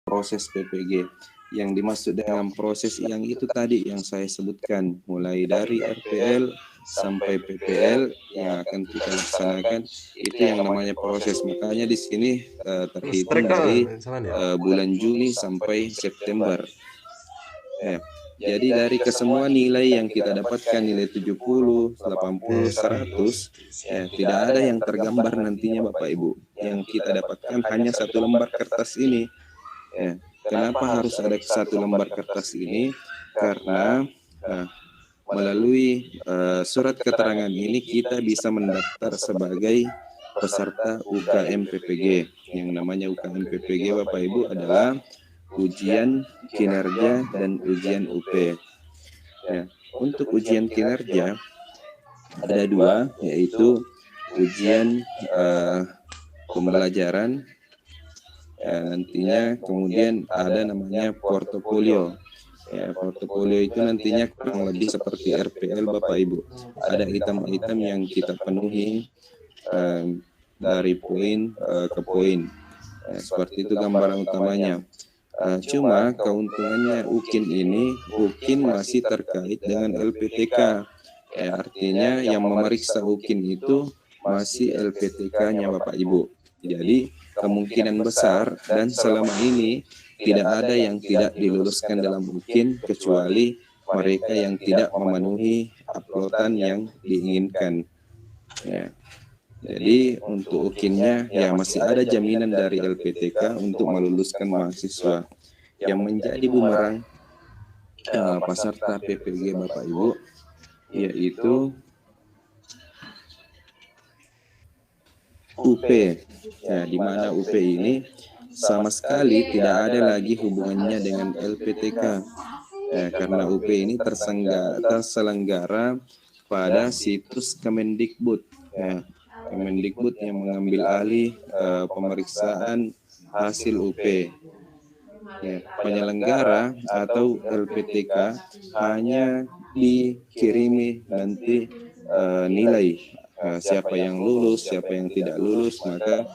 proses PPG. Yang dimaksud dengan proses yang itu tadi yang saya sebutkan, mulai dari RPL sampai PPL yang akan kita laksanakan, itu yang namanya proses. Makanya di sini terhitung dari bulan Juli sampai September. Ya. Jadi dari kesemua nilai yang kita dapatkan, nilai 70, 80, 100, ya, tidak ada yang tergambar nantinya Bapak Ibu. Yang kita dapatkan hanya satu lembar kertas ini. Ya. Kenapa harus ada satu lembar kertas ini? Karena melalui surat keterangan ini kita bisa mendaftar sebagai peserta UKM PPG. Yang namanya UKM PPG Bapak Ibu adalah ujian kinerja dan ujian UP. Ya, untuk ujian kinerja ada dua, yaitu ujian pembelajaran, nantinya kemudian ada namanya portofolio. Ya, portofolio itu nantinya kurang lebih seperti RPL Bapak Ibu. Ada item-item yang kita penuhi dari poin ke poin. Seperti itu gambaran utamanya. Cuma keuntungannya UKIN masih terkait dengan LPTK. Artinya yang memeriksa UKIN itu masih LPTK-nya Bapak Ibu. Jadi kemungkinan besar dan selama ini tidak ada yang tidak diluluskan dalam UKIN kecuali mereka yang tidak memenuhi uploadan yang diinginkan. Ya. Jadi untuk UKIN-nya ya masih ada jaminan dari LPTK untuk meluluskan mahasiswa. Yang menjadi bumerang peserta PPG Bapak Ibu yaitu UP. Ya, di mana UP ini sama sekali tidak ada lagi hubungannya dengan LPTK. Ya, karena UP ini terselenggara pada situs Kemendikbud. Ya. Kemendikbud yang mengambil alih pemeriksaan hasil UP. Ya, penyelenggara atau LPTK hanya dikirimi nanti nilai siapa yang lulus, siapa yang tidak lulus, maka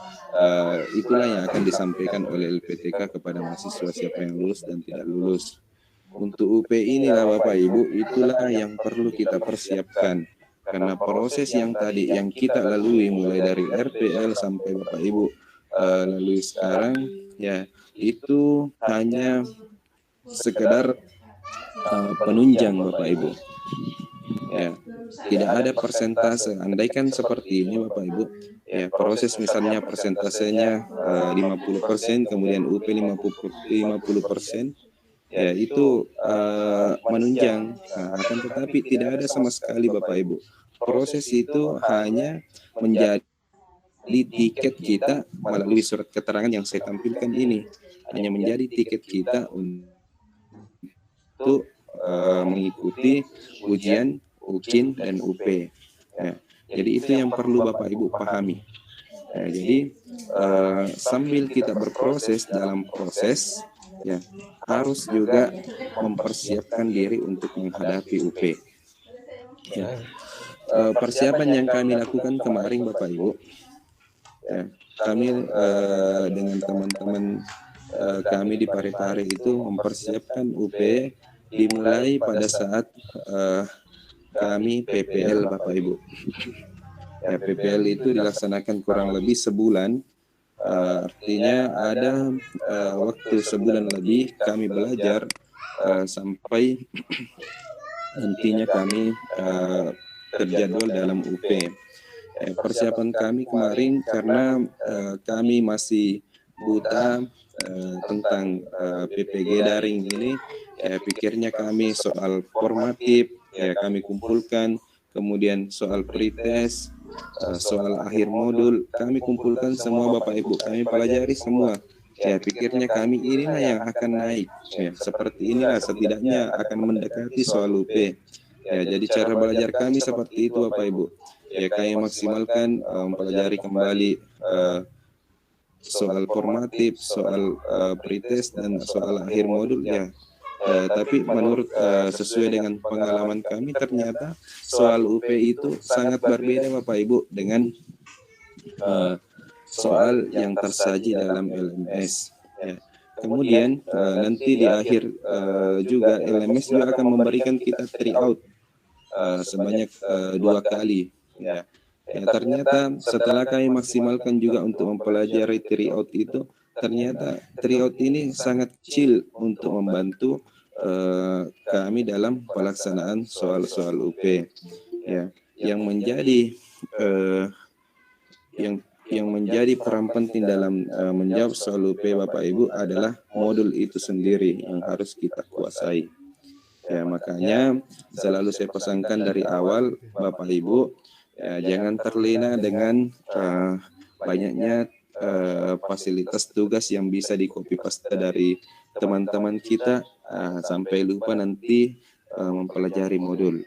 itulah yang akan disampaikan oleh LPTK kepada mahasiswa siapa yang lulus dan tidak lulus. Untuk UP inilah Bapak Ibu, itulah yang perlu kita persiapkan. Karena proses yang tadi yang kita lalui mulai dari RPL sampai Bapak Ibu lalui sekarang, ya itu hanya sekedar penunjang Bapak Ibu. Ya, tidak ada persentase. Andaikan seperti ini Bapak Ibu, ya proses misalnya persentasenya 50%, kemudian UP 50%. Ya itu menunjang, akan tetapi tidak ada sama sekali Bapak Ibu. Proses itu hanya menjadi tiket kita melalui surat keterangan yang saya tampilkan ini, hanya menjadi tiket kita untuk mengikuti ujian UKIN dan UP. Ya, jadi itu yang perlu Bapak Ibu pahami. Ya, jadi sambil kita berproses dalam proses, ya harus juga mempersiapkan diri untuk menghadapi UP. Ya. Persiapan yang kami lakukan kemarin Bapak Ibu, ya, kami dengan teman-teman kami di Parepare itu mempersiapkan UP dimulai pada saat kami PPL Bapak Ibu. Ya, PPL itu dilaksanakan kurang lebih sebulan. Artinya ada waktu sebulan lebih kami belajar sampai nantinya kami terjadwal dalam UP. Persiapan kami kemarin karena kami masih buta tentang PPG daring ini, pikirnya kami soal formatif, kami kumpulkan, kemudian soal pretest, soal akhir modul, kami kumpulkan semua Bapak Ibu, kami pelajari semua. Ya, pikirnya kami inilah yang akan naik. Ya, seperti inilah setidaknya akan mendekati soal UP. Ya, jadi cara belajar kami seperti itu Bapak Ibu. Ya, kami maksimalkan mempelajari kembali soal formatif, soal pretest dan soal akhir modul ya. Tapi menurut sesuai dengan pengalaman kami ternyata soal UP itu sangat berbeda Bapak Ibu dengan soal yang tersaji dalam LMS. Ya. Kemudian nanti di akhir juga LMS juga akan memberikan kita tryout sebanyak 2 kali. Ya. Ternyata setelah kami maksimalkan juga untuk mempelajari tryout itu, ternyata tryout ini sangat kecil untuk membantu kami dalam pelaksanaan soal-soal UP. Ya, yang menjadi yang menjadi peran penting dalam menjawab soal UP Bapak Ibu adalah modul itu sendiri yang harus kita kuasai. Ya, makanya selalu saya pesankan dari awal Bapak Ibu, jangan terlena dengan banyaknya fasilitas tugas yang bisa di copy paste dari teman-teman kita sampai lupa nanti mempelajari modul.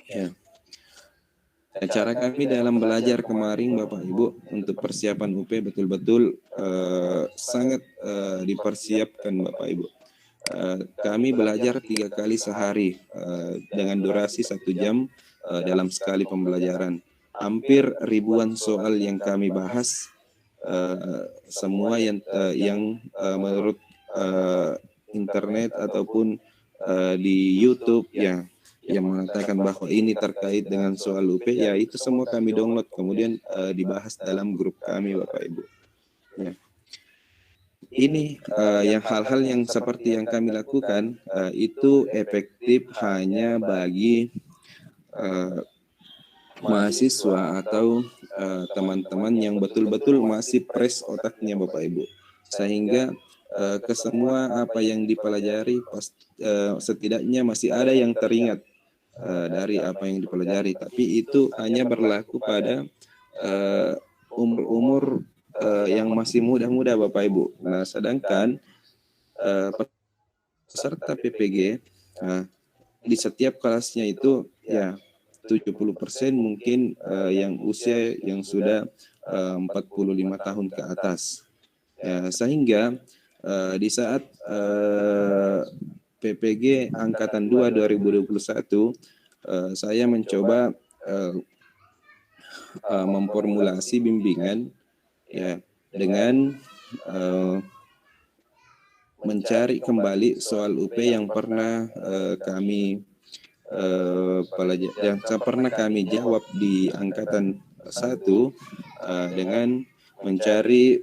Ya. Cara kami dalam belajar kemarin Bapak Ibu untuk persiapan UP betul-betul sangat dipersiapkan Bapak Ibu. Kami belajar 3 kali sehari dengan durasi 1 jam dalam sekali pembelajaran. Hampir ribuan soal yang kami bahas, semua yang menurut internet ataupun di YouTube ya, yang mengatakan bahwa ini terkait dengan soal UP, ya itu semua kami download kemudian dibahas dalam grup kami Bapak Ibu. Ya. Ini yang hal-hal yang seperti yang kami lakukan itu efektif hanya bagi mahasiswa atau teman-teman yang betul-betul masih fresh otaknya Bapak Ibu, sehingga ke semua apa yang dipelajari setidaknya masih ada yang teringat dari apa yang dipelajari, tapi itu hanya berlaku pada umur-umur yang masih muda-muda Bapak Ibu. Nah, sedangkan peserta PPG di setiap kelasnya itu ya 70% mungkin yang usia yang sudah 45 tahun ke atas. Sehingga di saat PPG Angkatan 2 2021 saya mencoba memformulasi bimbingan ya dengan mencari kembali soal UP yang pernah kami jawab di angkatan 1 dengan mencari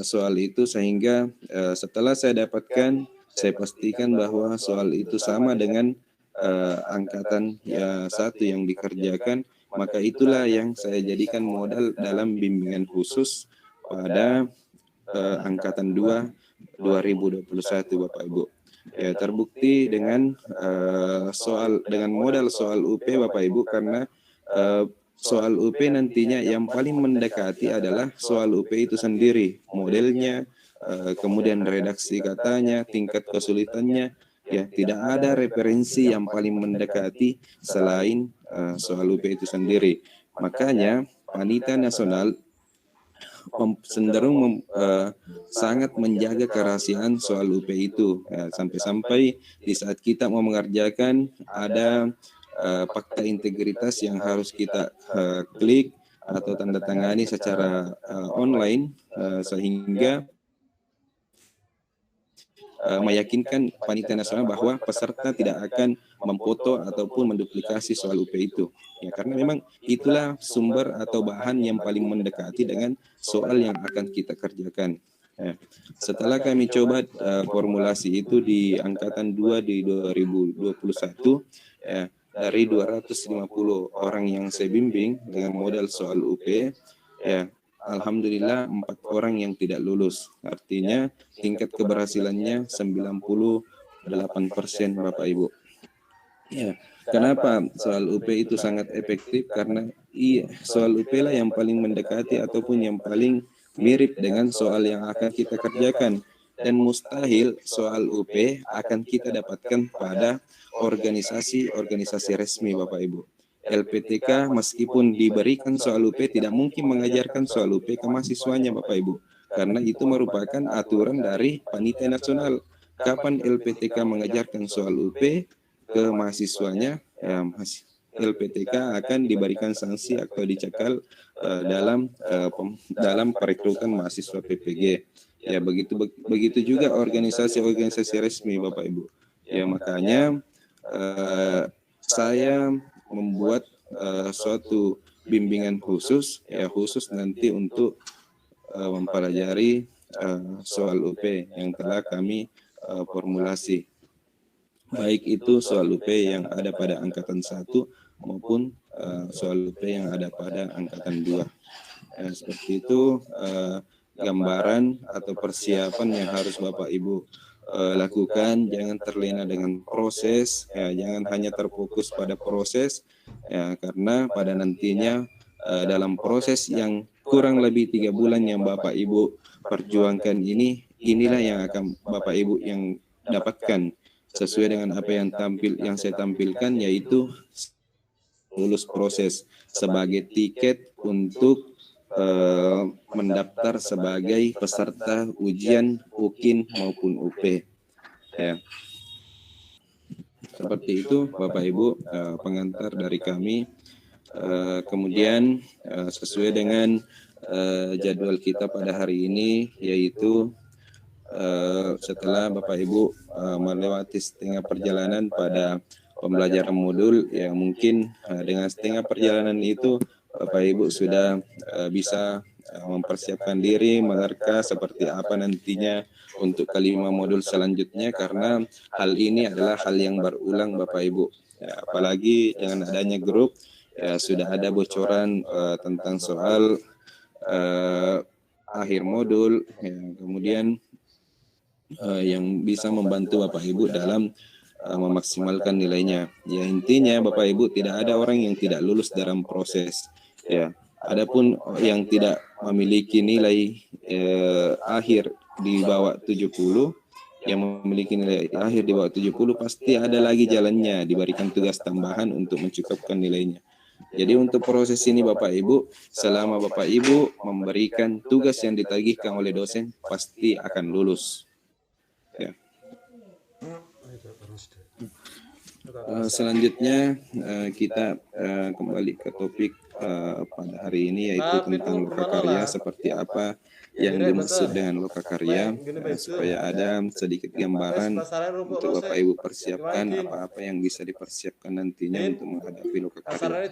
soal itu, sehingga setelah saya dapatkan, saya pastikan bahwa soal itu sama dengan angkatan 1 yang dikerjakan, maka itulah yang saya jadikan modal dalam bimbingan khusus pada angkatan 2 2021 Bapak Ibu. Ya, terbukti dengan modal soal UP Bapak Ibu, karena soal UP nantinya yang paling mendekati adalah soal UP itu sendiri, modelnya, kemudian redaksi katanya, tingkat kesulitannya. Ya, tidak ada referensi yang paling mendekati selain soal UP itu sendiri. Makanya Panitia Nasional cenderung sangat menjaga kerahasiaan soal UP itu, sampai-sampai di saat kita mau mengerjakan ada fakta integritas yang harus kita klik atau tanda tangani secara online, sehingga meyakinkan Panitia Nasional bahwa peserta tidak akan memfoto ataupun menduplikasi soal UP itu. Ya, karena memang itulah sumber atau bahan yang paling mendekati dengan soal yang akan kita kerjakan. Ya. Setelah kami coba formulasi itu di angkatan 2 di 2021, ya, dari 250 orang yang saya bimbing dengan modal soal UP, ya, alhamdulillah 4 orang yang tidak lulus. Artinya tingkat keberhasilannya 98% Bapak Ibu. Ya, kenapa soal UP itu sangat efektif? Karena soal UP lah yang paling mendekati ataupun yang paling mirip dengan soal yang akan kita kerjakan. Dan mustahil soal UP akan kita dapatkan pada organisasi resmi Bapak Ibu. LPTK meskipun diberikan soal UP tidak mungkin mengajarkan soal UP ke mahasiswanya Bapak Ibu, karena itu merupakan aturan dari Panitia Nasional. Kapan LPTK mengajarkan soal UP ke mahasiswanya, LPTK akan diberikan sanksi atau dicekal dalam perekrutan mahasiswa PPG. Ya, begitu juga organisasi-organisasi resmi Bapak Ibu. Ya, makanya saya membuat suatu bimbingan khusus nanti untuk mempelajari soal UP yang telah kami formulasi. Baik itu soal UP yang ada pada angkatan 1 maupun soal UP yang ada pada angkatan 2. Seperti itu gambaran atau persiapan yang harus Bapak Ibu lakukan. Jangan terlena dengan proses, jangan hanya terfokus pada proses, karena pada nantinya dalam proses yang kurang lebih 3 bulan yang Bapak Ibu perjuangkan inilah yang akan Bapak Ibu yang dapatkan sesuai dengan apa yang saya tampilkan, yaitu lulus proses sebagai tiket untuk mendaftar sebagai peserta ujian UKIN maupun UP. Ya. Seperti itu Bapak Ibu pengantar dari kami. Kemudian sesuai dengan jadwal kita pada hari ini, yaitu setelah Bapak Ibu melewati setengah perjalanan pada pembelajaran modul, ya mungkin dengan setengah perjalanan itu Bapak Ibu sudah bisa mempersiapkan diri, menerka seperti apa nantinya untuk kelima modul selanjutnya, karena hal ini adalah hal yang berulang Bapak Ibu. Ya, apalagi dengan adanya grup, ya sudah ada bocoran tentang soal akhir modul, ya, kemudian yang bisa membantu Bapak Ibu dalam memaksimalkan nilainya. Ya, intinya Bapak Ibu tidak ada orang yang tidak lulus dalam proses. Ya, adapun yang tidak memiliki nilai akhir di bawah 70, yang memiliki nilai akhir di bawah 70 pasti ada lagi jalannya, diberikan tugas tambahan untuk mencukupkan nilainya. Jadi untuk proses ini Bapak Ibu, selama Bapak Ibu memberikan tugas yang ditagihkan oleh dosen, pasti akan lulus. Ya. Selanjutnya kita kembali ke topik pada hari ini, yaitu tentang lokakarya. Seperti apa yang dimaksud dengan lokakarya, supaya ada sedikit gambaran untuk Bapak Ibu persiapkan apa-apa yang bisa dipersiapkan nantinya untuk menghadapi lokakarya.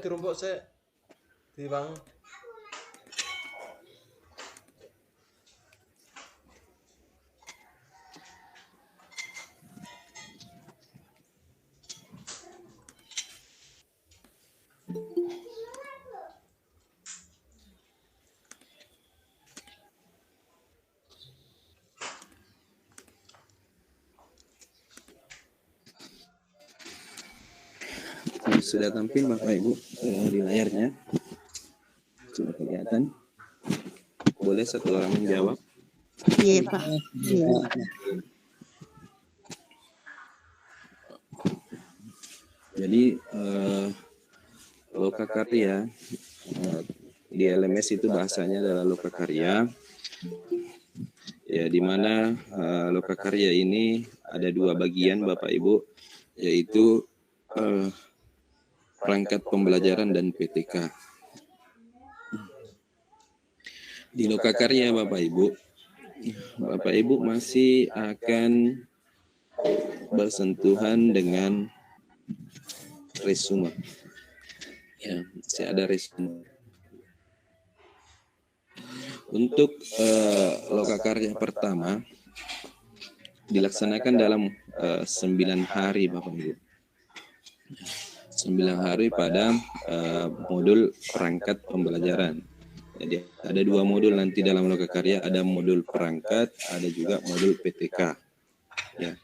Sudah tampil Bapak Ibu di layarnya, sudah kelihatan. Boleh satu orang menjawab? Iya Pak. Iya. Jadi lokakarya di LMS itu bahasanya adalah lokakarya. Ya, di mana lokakarya ini ada 2 bagian Bapak Ibu, yaitu perangkat pembelajaran dan PTK. Di lokakarya Bapak Ibu masih akan bersentuhan dengan resume. Ya, masih ada resume. Untuk lokakarya pertama dilaksanakan dalam 9 hari Bapak Ibu. 9 hari pada modul perangkat pembelajaran. Jadi ada 2 modul nanti dalam lokakarya, ada modul perangkat, ada juga modul PTK. Ya.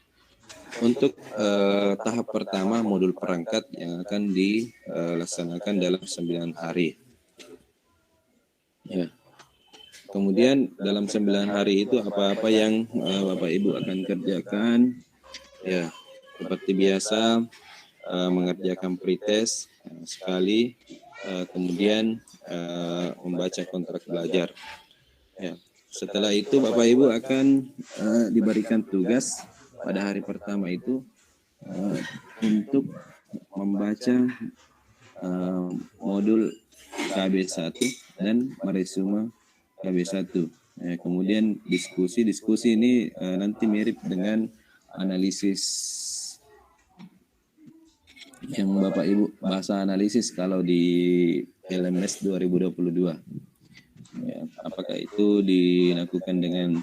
Untuk tahap pertama modul perangkat yang akan dilaksanakan dalam 9 hari. Ya. Kemudian dalam 9 hari itu apa-apa yang Bapak Ibu akan kerjakan, ya seperti biasa mengerjakan pretest sekali, kemudian membaca kontrak belajar. Ya. Setelah itu Bapak Ibu akan diberikan tugas pada hari pertama itu untuk membaca modul KB1 dan meresume KB1. Kemudian diskusi ini nanti mirip dengan analisis yang Bapak Ibu bahasa analisis kalau di LMS 2022. Ya, apakah itu dilakukan dengan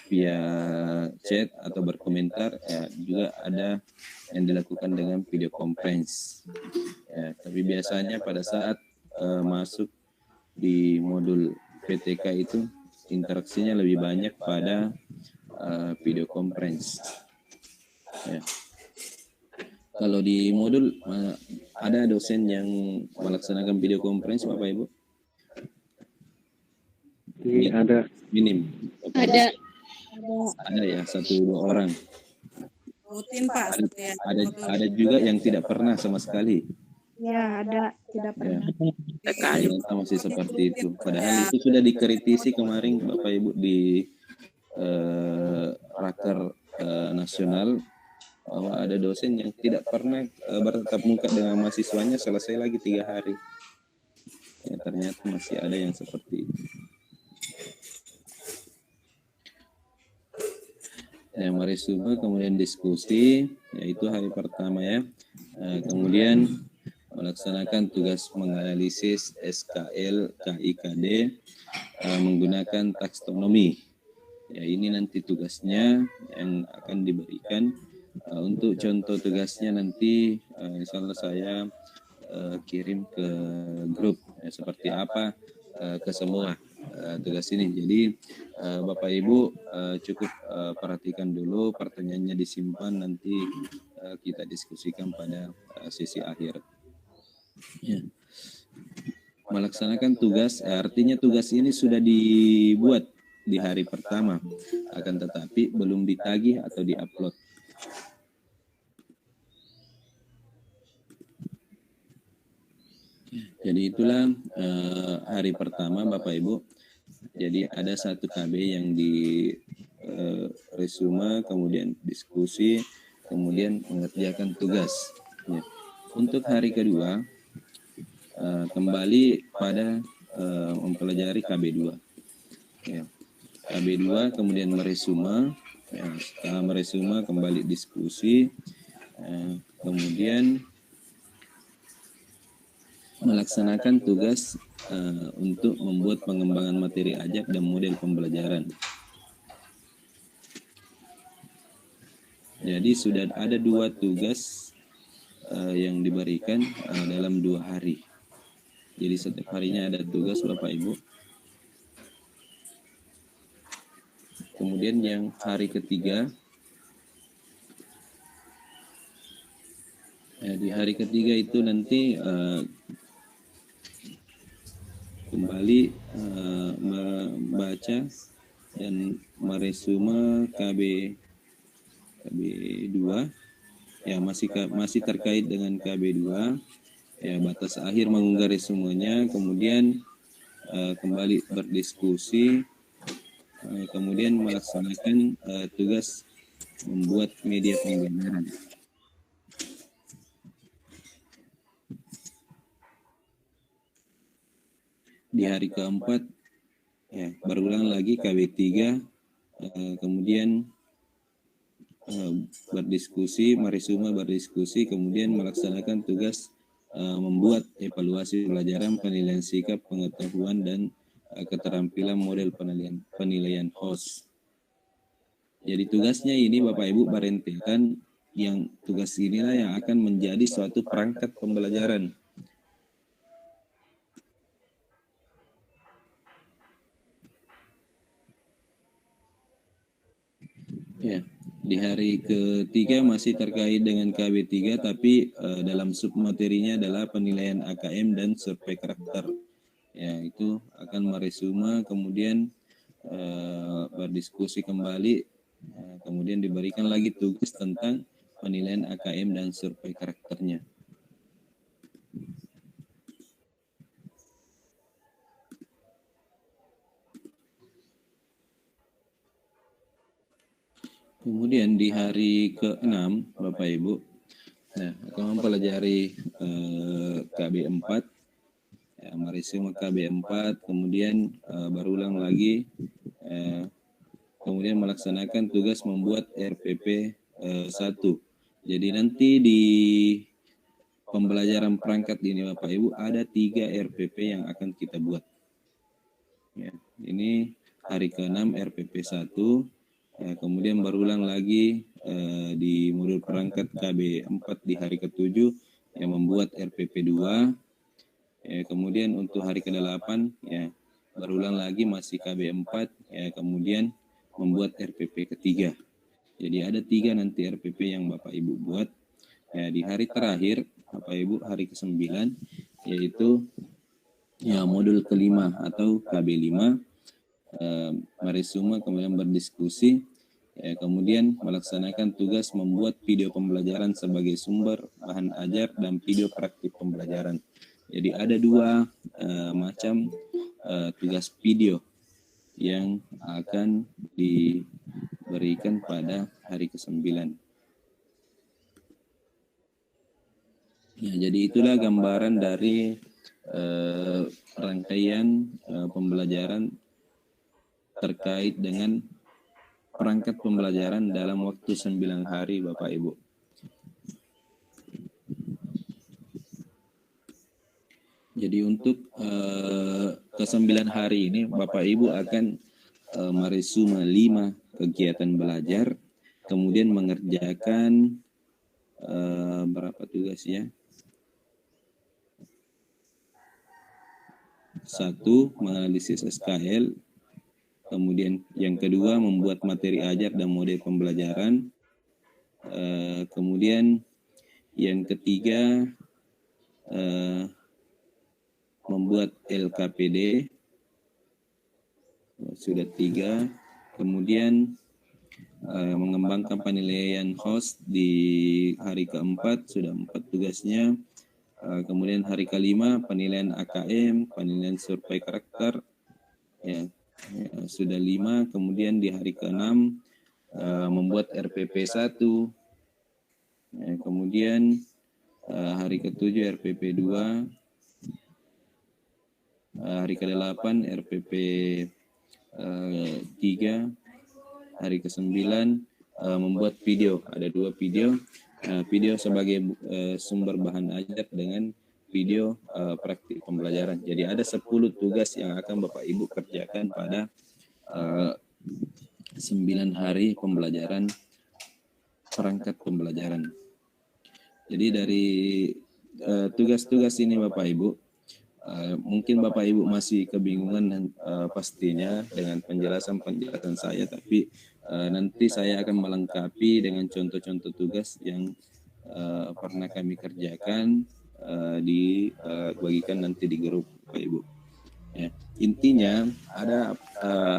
via chat atau berkomentar, ya, juga ada yang dilakukan dengan video conference. Ya, tapi biasanya pada saat masuk di modul PTK itu interaksinya lebih banyak pada video conference. Ya. Kalau di modul ada dosen yang melaksanakan video conference, Bapak Ibu? Ada. Minim. Ada. Ada ya, 1-2 orang. Rutin Pak. Ada juga yang tidak pernah sama sekali. Ya, ada. Tidak pernah. Ternyata masih seperti itu. Padahal itu sudah dikritisi kemarin Bapak Ibu di raker nasional, bahwa ada dosen yang tidak pernah bertatap muka dengan mahasiswanya selesai lagi 3 hari. Ya, ternyata masih ada yang seperti itu. Yang meresume, kemudian diskusi, yaitu hari pertama ya. Kemudian melaksanakan tugas menganalisis SKL KIKD menggunakan taksonomi. Ya, ini nanti tugasnya yang akan diberikan. Untuk contoh tugasnya nanti insya Allah saya kirim ke grup ya, seperti apa ke semua tugas ini. Jadi Bapak Ibu cukup perhatikan dulu, pertanyaannya disimpan, nanti kita diskusikan pada sesi akhir. Ya. Melaksanakan tugas, artinya tugas ini sudah dibuat di hari pertama, akan tetapi belum ditagih atau diupload. Jadi itulah hari pertama Bapak Ibu. Jadi ada 1 KB yang di resume, kemudian diskusi, kemudian mengerjakan tugas. Ya. Untuk hari kedua kembali pada mempelajari KB2. Ya. KB2 kemudian meresume, ya, setelah meresume kembali diskusi, kemudian melaksanakan tugas untuk membuat pengembangan materi ajak dan model pembelajaran. Jadi sudah ada 2 tugas yang diberikan dalam 2 hari. Jadi setiap harinya ada tugas Bapak Ibu. Kemudian yang hari ketiga, di hari ketiga itu nanti kembali membaca dan meresume KB2, ya masih terkait dengan KB2. Ya, batas akhir mengunggah resumenya, kemudian kembali berdiskusi, kemudian melaksanakan tugas membuat media pembelajaran. Di hari keempat, ya, berulang lagi KB3, kemudian berdiskusi, meresume berdiskusi, kemudian melaksanakan tugas membuat evaluasi pelajaran, penilaian sikap, pengetahuan, dan keterampilan model penilaian host. Jadi tugasnya ini Bapak Ibu barentekan, yang tugas inilah yang akan menjadi suatu perangkat pembelajaran. Ya, di hari ketiga masih terkait dengan KB3, tapi dalam submaterinya adalah penilaian AKM dan survei karakter. Ya, itu akan meresume, kemudian berdiskusi kembali, kemudian diberikan lagi tugas tentang penilaian AKM dan survei karakternya. Kemudian di hari ke-6 Bapak Ibu, akan mempelajari KB4, ya, meresume KB4, kemudian berulang lagi kemudian melaksanakan tugas membuat RPP 1. Jadi nanti di pembelajaran perangkat ini Bapak Ibu ada 3 RPP yang akan kita buat. Ya, ini hari ke-6 RPP 1, kemudian berulang lagi di modul perangkat KB 4 di hari ke-7 yang membuat RPP 2. Kemudian untuk hari ke-8 ya berulang lagi masih KB 4, ya kemudian membuat RPP ketiga. Jadi ada 3 nanti RPP yang Bapak Ibu buat. Ya, di hari terakhir Bapak Ibu hari ke-9 yaitu ya modul kelima atau KB 5, meresume kemudian berdiskusi, ya, kemudian melaksanakan tugas membuat video pembelajaran sebagai sumber bahan ajar dan video praktik pembelajaran. Jadi ada 2 macam tugas video yang akan diberikan pada hari ke-9. Ya, jadi itulah gambaran dari rangkaian pembelajaran terkait dengan perangkat pembelajaran dalam waktu 9 hari Bapak Ibu. Jadi untuk ke-9 hari ini Bapak Ibu akan meresume 5 kegiatan belajar, kemudian mengerjakan berapa tugas ya? 1, menganalisis SKL, kemudian yang kedua membuat materi ajar dan model pembelajaran, kemudian yang ketiga membuat LKPD, sudah 3, kemudian mengembangkan penilaian host di hari ke-4, sudah 4 tugasnya. Kemudian hari ke-5 penilaian AKM, penilaian survei karakter, ya, sudah 5. Kemudian di hari ke-6 membuat RPP 1, ya, kemudian hari ke-7 RPP 2, hari ke-8 RPP 3, hari ke-9 membuat video, ada 2 video. Video sebagai sumber bahan ajar dengan video praktik pembelajaran. Jadi ada 10 tugas yang akan Bapak Ibu kerjakan pada 9 hari pembelajaran perangkat pembelajaran. Jadi dari tugas-tugas ini Bapak Ibu, mungkin Bapak Ibu masih kebingungan pastinya dengan penjelasan saya, tapi nanti saya akan melengkapi dengan contoh-contoh tugas yang pernah kami kerjakan, dibagikan nanti di grup Bapak Ibu. Ya, intinya ada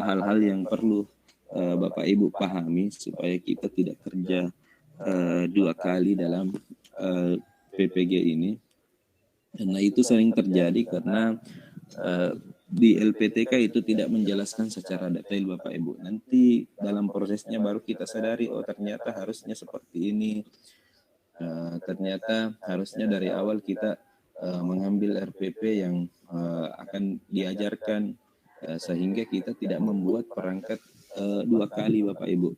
hal-hal yang perlu Bapak Ibu pahami supaya kita tidak kerja 2 kali dalam PPG ini. Karena itu sering terjadi karena di LPTK itu tidak menjelaskan secara detail Bapak Ibu. Nanti dalam prosesnya baru kita sadari, oh ternyata harusnya seperti ini. Ternyata harusnya dari awal kita mengambil RPP yang akan diajarkan, sehingga kita tidak membuat perangkat 2 kali Bapak Ibu.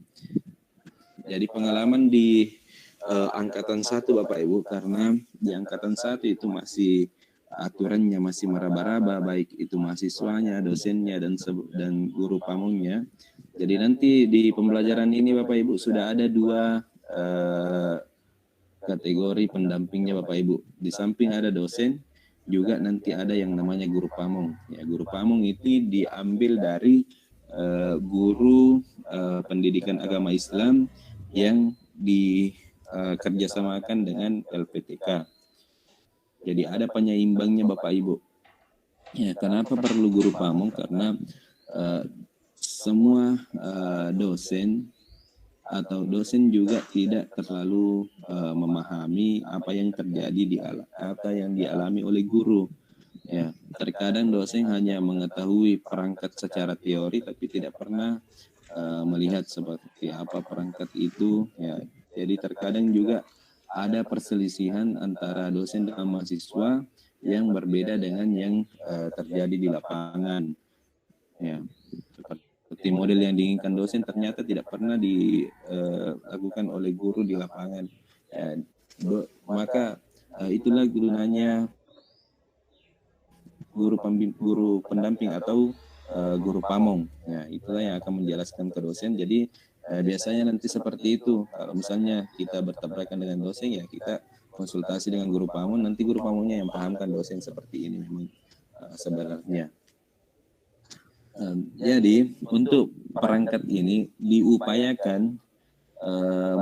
Jadi pengalaman di angkatan 1 Bapak Ibu, karena di angkatan 1 itu masih aturannya masih meraba-raba, baik itu mahasiswanya, dosennya, dan guru pamongnya. Jadi nanti di pembelajaran ini Bapak Ibu sudah ada 2 kategori pendampingnya Bapak Ibu. Di samping ada dosen, juga nanti ada yang namanya guru pamong. Ya, guru pamong itu diambil dari guru pendidikan agama Islam yang dikerjasamakan dengan LPTK. Jadi ada penyeimbangnya Bapak Ibu. Ya, kenapa perlu guru pamong? Karena semua dosen atau dosen juga tidak terlalu memahami apa yang terjadi apa yang dialami oleh guru. Ya, terkadang dosen hanya mengetahui perangkat secara teori tapi tidak pernah melihat seperti apa perangkat itu. Ya, jadi terkadang juga ada perselisihan antara dosen dan mahasiswa yang berbeda dengan yang terjadi di lapangan. Ya, seperti seperti model yang diinginkan dosen ternyata tidak pernah dilakukan oleh guru di lapangan. Ya, maka itulah gunanya guru pendamping atau guru pamong. Ya, itulah yang akan menjelaskan ke dosen. Jadi biasanya nanti seperti itu. Kalau misalnya kita bertabrakan dengan dosen, ya kita konsultasi dengan guru pamong. Nanti guru pamongnya yang pahamkan dosen seperti ini memang sebenarnya. Jadi untuk perangkat ini diupayakan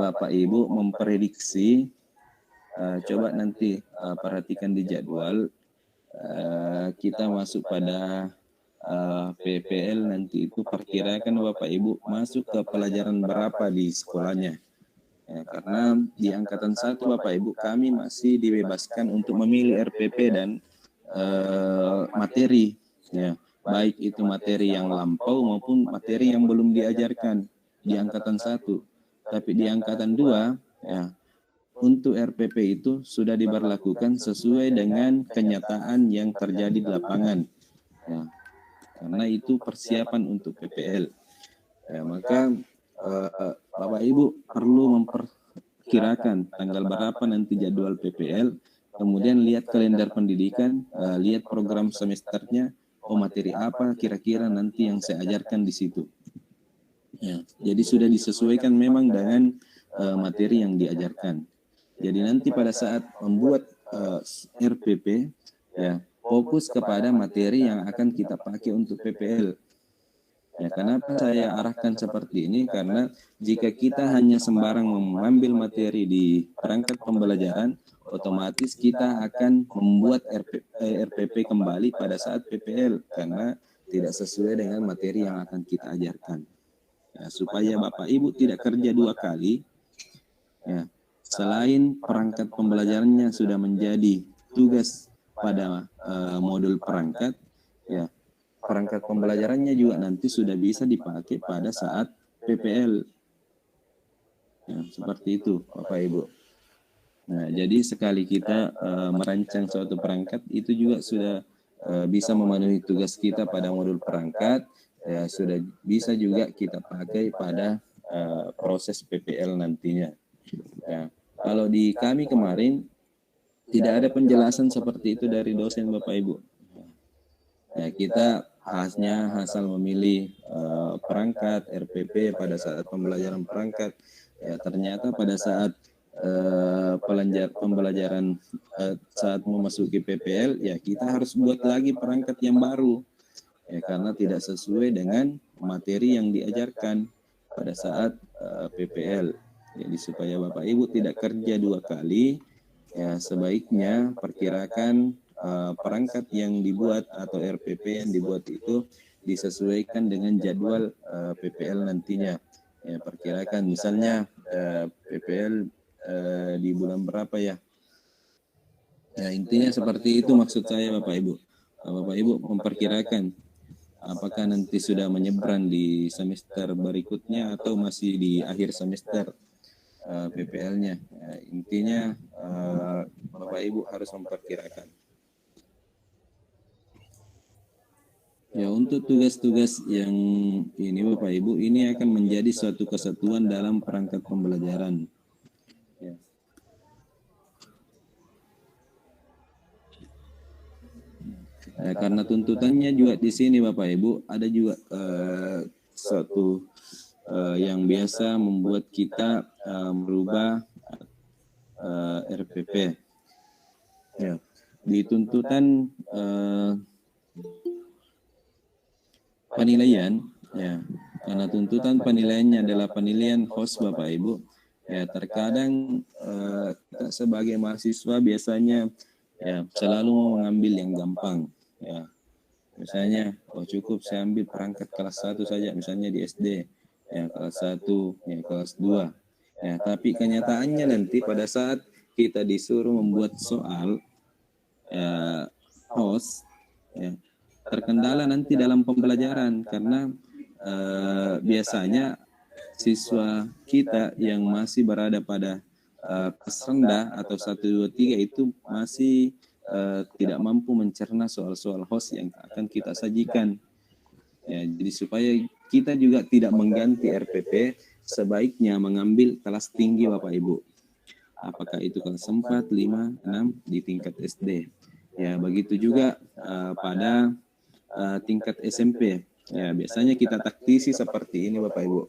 Bapak Ibu memprediksi. Coba nanti perhatikan di jadwal. Kita masuk pada PPL nanti itu perkirakan Bapak Ibu masuk ke pelajaran berapa di sekolahnya. Ya, karena di angkatan 1 Bapak Ibu kami masih dibebaskan untuk memilih RPP dan materi, ya, baik itu materi yang lampau maupun materi yang belum diajarkan di angkatan 1. Tapi di angkatan 2, ya, untuk RPP itu sudah diberlakukan sesuai dengan kenyataan yang terjadi di lapangan. Ya, karena itu persiapan untuk PPL. Ya, maka Bapak Ibu perlu memperkirakan tanggal berapa nanti jadwal PPL, kemudian lihat kalender pendidikan, lihat program semesternya, materi apa kira-kira nanti yang saya ajarkan di situ. Ya, jadi sudah disesuaikan memang dengan materi yang diajarkan. Jadi nanti pada saat membuat RPP, ya, fokus kepada materi yang akan kita pakai untuk PPL. Ya, kenapa saya arahkan seperti ini? Karena jika kita hanya sembarang mengambil materi di perangkat pembelajaran, otomatis kita akan membuat RPP kembali pada saat PPL karena tidak sesuai dengan materi yang akan kita ajarkan. Ya, supaya Bapak Ibu tidak kerja 2 kali, ya, selain perangkat pembelajarannya sudah menjadi tugas pada modul perangkat, ya, perangkat pembelajarannya juga nanti sudah bisa dipakai pada saat PPL. Ya, seperti itu Bapak Ibu. Nah, jadi sekali kita merancang suatu perangkat itu juga sudah bisa memenuhi tugas kita pada modul perangkat, ya, sudah bisa juga kita pakai pada proses PPL nantinya. Ya, kalau di kami kemarin tidak ada penjelasan seperti itu dari dosen Bapak Ibu. Ya, kita hanya asal memilih perangkat RPP pada saat pembelajaran perangkat. Ya, ternyata pada saat pembelajaran saat memasuki PPL, ya kita harus buat lagi perangkat yang baru. Ya, karena tidak sesuai dengan materi yang diajarkan pada saat PPL. Jadi supaya Bapak Ibu tidak kerja 2 kali, ya sebaiknya perkirakan perangkat yang dibuat atau RPP yang dibuat itu disesuaikan dengan jadwal PPL nantinya. Ya, perkirakan misalnya PPL di bulan berapa ya. Ya, intinya seperti itu maksud saya Bapak Ibu. Bapak Ibu memperkirakan apakah nanti sudah menyeberang di semester berikutnya atau masih di akhir semester PPL-nya. Ya, intinya Bapak Ibu harus memperkirakan. Ya, untuk tugas-tugas yang ini Bapak Ibu, ini akan menjadi suatu kesatuan dalam perangkat pembelajaran. Ya. Ya, karena tuntutannya juga di sini Bapak Ibu, ada juga suatu yang biasa membuat kita merubah RPP. Ya, di tuntutan penilaian, ya, karena tuntutan penilaiannya adalah penilaian host Bapak Ibu. Ya, terkadang kita sebagai mahasiswa biasanya ya selalu mau mengambil yang gampang. Ya, misalnya, cukup saya ambil perangkat kelas 1 saja, misalnya di SD. Ya, kelas 1, ya, kelas 2. Ya, tapi kenyataannya nanti pada saat kita disuruh membuat soal host, ya, terkendala nanti dalam pembelajaran karena biasanya siswa kita yang masih berada pada kelas rendah atau 1, 2, 3 itu masih tidak mampu mencerna soal-soal host yang akan kita sajikan. Ya, jadi supaya kita juga tidak mengganti RPP, sebaiknya mengambil kelas tinggi Bapak Ibu. Apakah itu kelas 4, 5, 6 di tingkat SD. Ya, begitu juga pada tingkat SMP. Ya, biasanya kita taktisi seperti ini Bapak Ibu.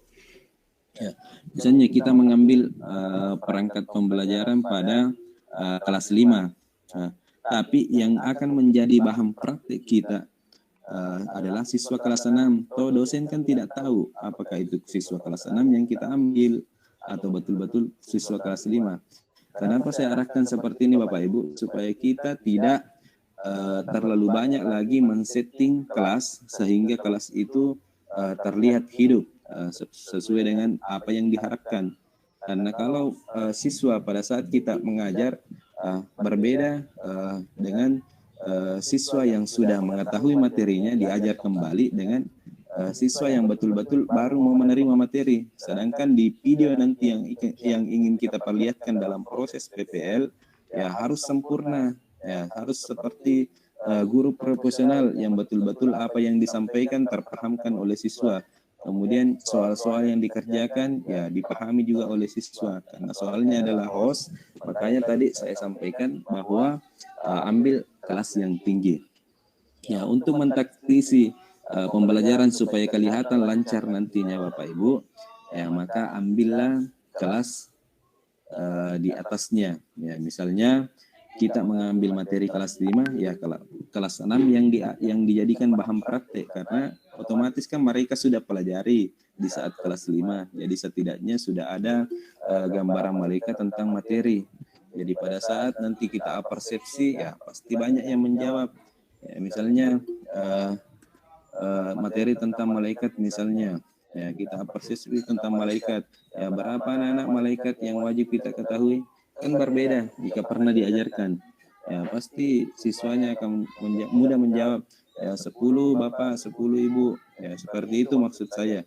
Ya, misalnya kita mengambil perangkat pembelajaran pada kelas 5. Tapi yang akan menjadi bahan praktik kita adalah siswa kelas 6. Toh dosen kan tidak tahu apakah itu siswa kelas 6 yang kita ambil atau betul-betul siswa kelas 5. Kenapa saya arahkan seperti ini Bapak Ibu? Supaya kita tidak terlalu banyak lagi men-setting kelas sehingga kelas itu terlihat hidup sesuai dengan apa yang diharapkan. Karena kalau siswa pada saat kita mengajar berbeda dengan siswa yang sudah mengetahui materinya diajar kembali dengan siswa yang betul-betul baru mau menerima materi. Sedangkan di video nanti yang ingin kita perlihatkan dalam proses PPL ya harus sempurna, ya harus seperti guru profesional yang betul-betul apa yang disampaikan terpahamkan oleh siswa. Kemudian soal-soal yang dikerjakan ya dipahami juga oleh siswa. Karena soalnya adalah host, makanya tadi saya sampaikan bahwa ambil kelas yang tinggi. Ya, untuk mentaktisi pembelajaran supaya kelihatan lancar nantinya Bapak Ibu, ya maka ambillah kelas di atasnya. Ya, misalnya kita mengambil materi kelas 5 ya kelas 6 yang dijadikan bahan praktek, karena otomatis kan mereka sudah pelajari di saat kelas 5. Jadi setidaknya sudah ada gambaran mereka tentang materi. Jadi pada saat nanti kita persepsi ya pasti banyak yang menjawab. Ya, misalnya materi tentang malaikat misalnya, ya kita persepsi tentang malaikat, ya berapa anak-anak malaikat yang wajib kita ketahui, kan berbeda jika pernah diajarkan. Ya pasti siswanya akan mudah menjawab, ya 10 Bapak, 10 Ibu, ya seperti itu maksud saya,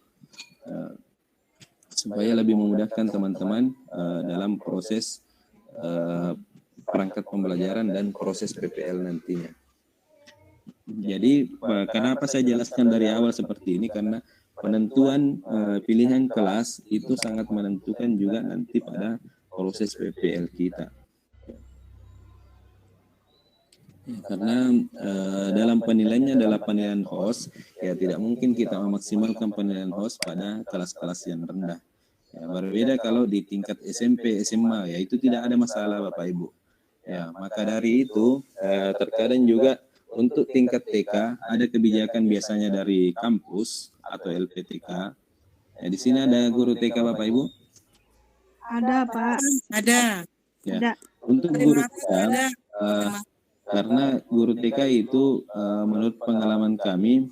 supaya lebih memudahkan teman-teman dalam proses perangkat pembelajaran dan proses PPL nantinya. Jadi kenapa saya jelaskan dari awal seperti ini, karena penentuan pilihan kelas itu sangat menentukan juga nanti pada proses PPL kita. Karena dalam penilaiannya adalah penilaian host, ya tidak mungkin kita memaksimalkan penilaian host pada kelas-kelas yang rendah. Ya, berbeda kalau di tingkat SMP, SMA, ya itu tidak ada masalah Bapak Ibu. Ya, maka dari itu terkadang juga untuk tingkat TK ada kebijakan biasanya dari kampus atau LPTK. Ya, di sini ada guru TK Bapak Ibu? Ada Pak. Ada. Ya. Ada. Untuk guru TK, karena guru TK itu menurut pengalaman kami,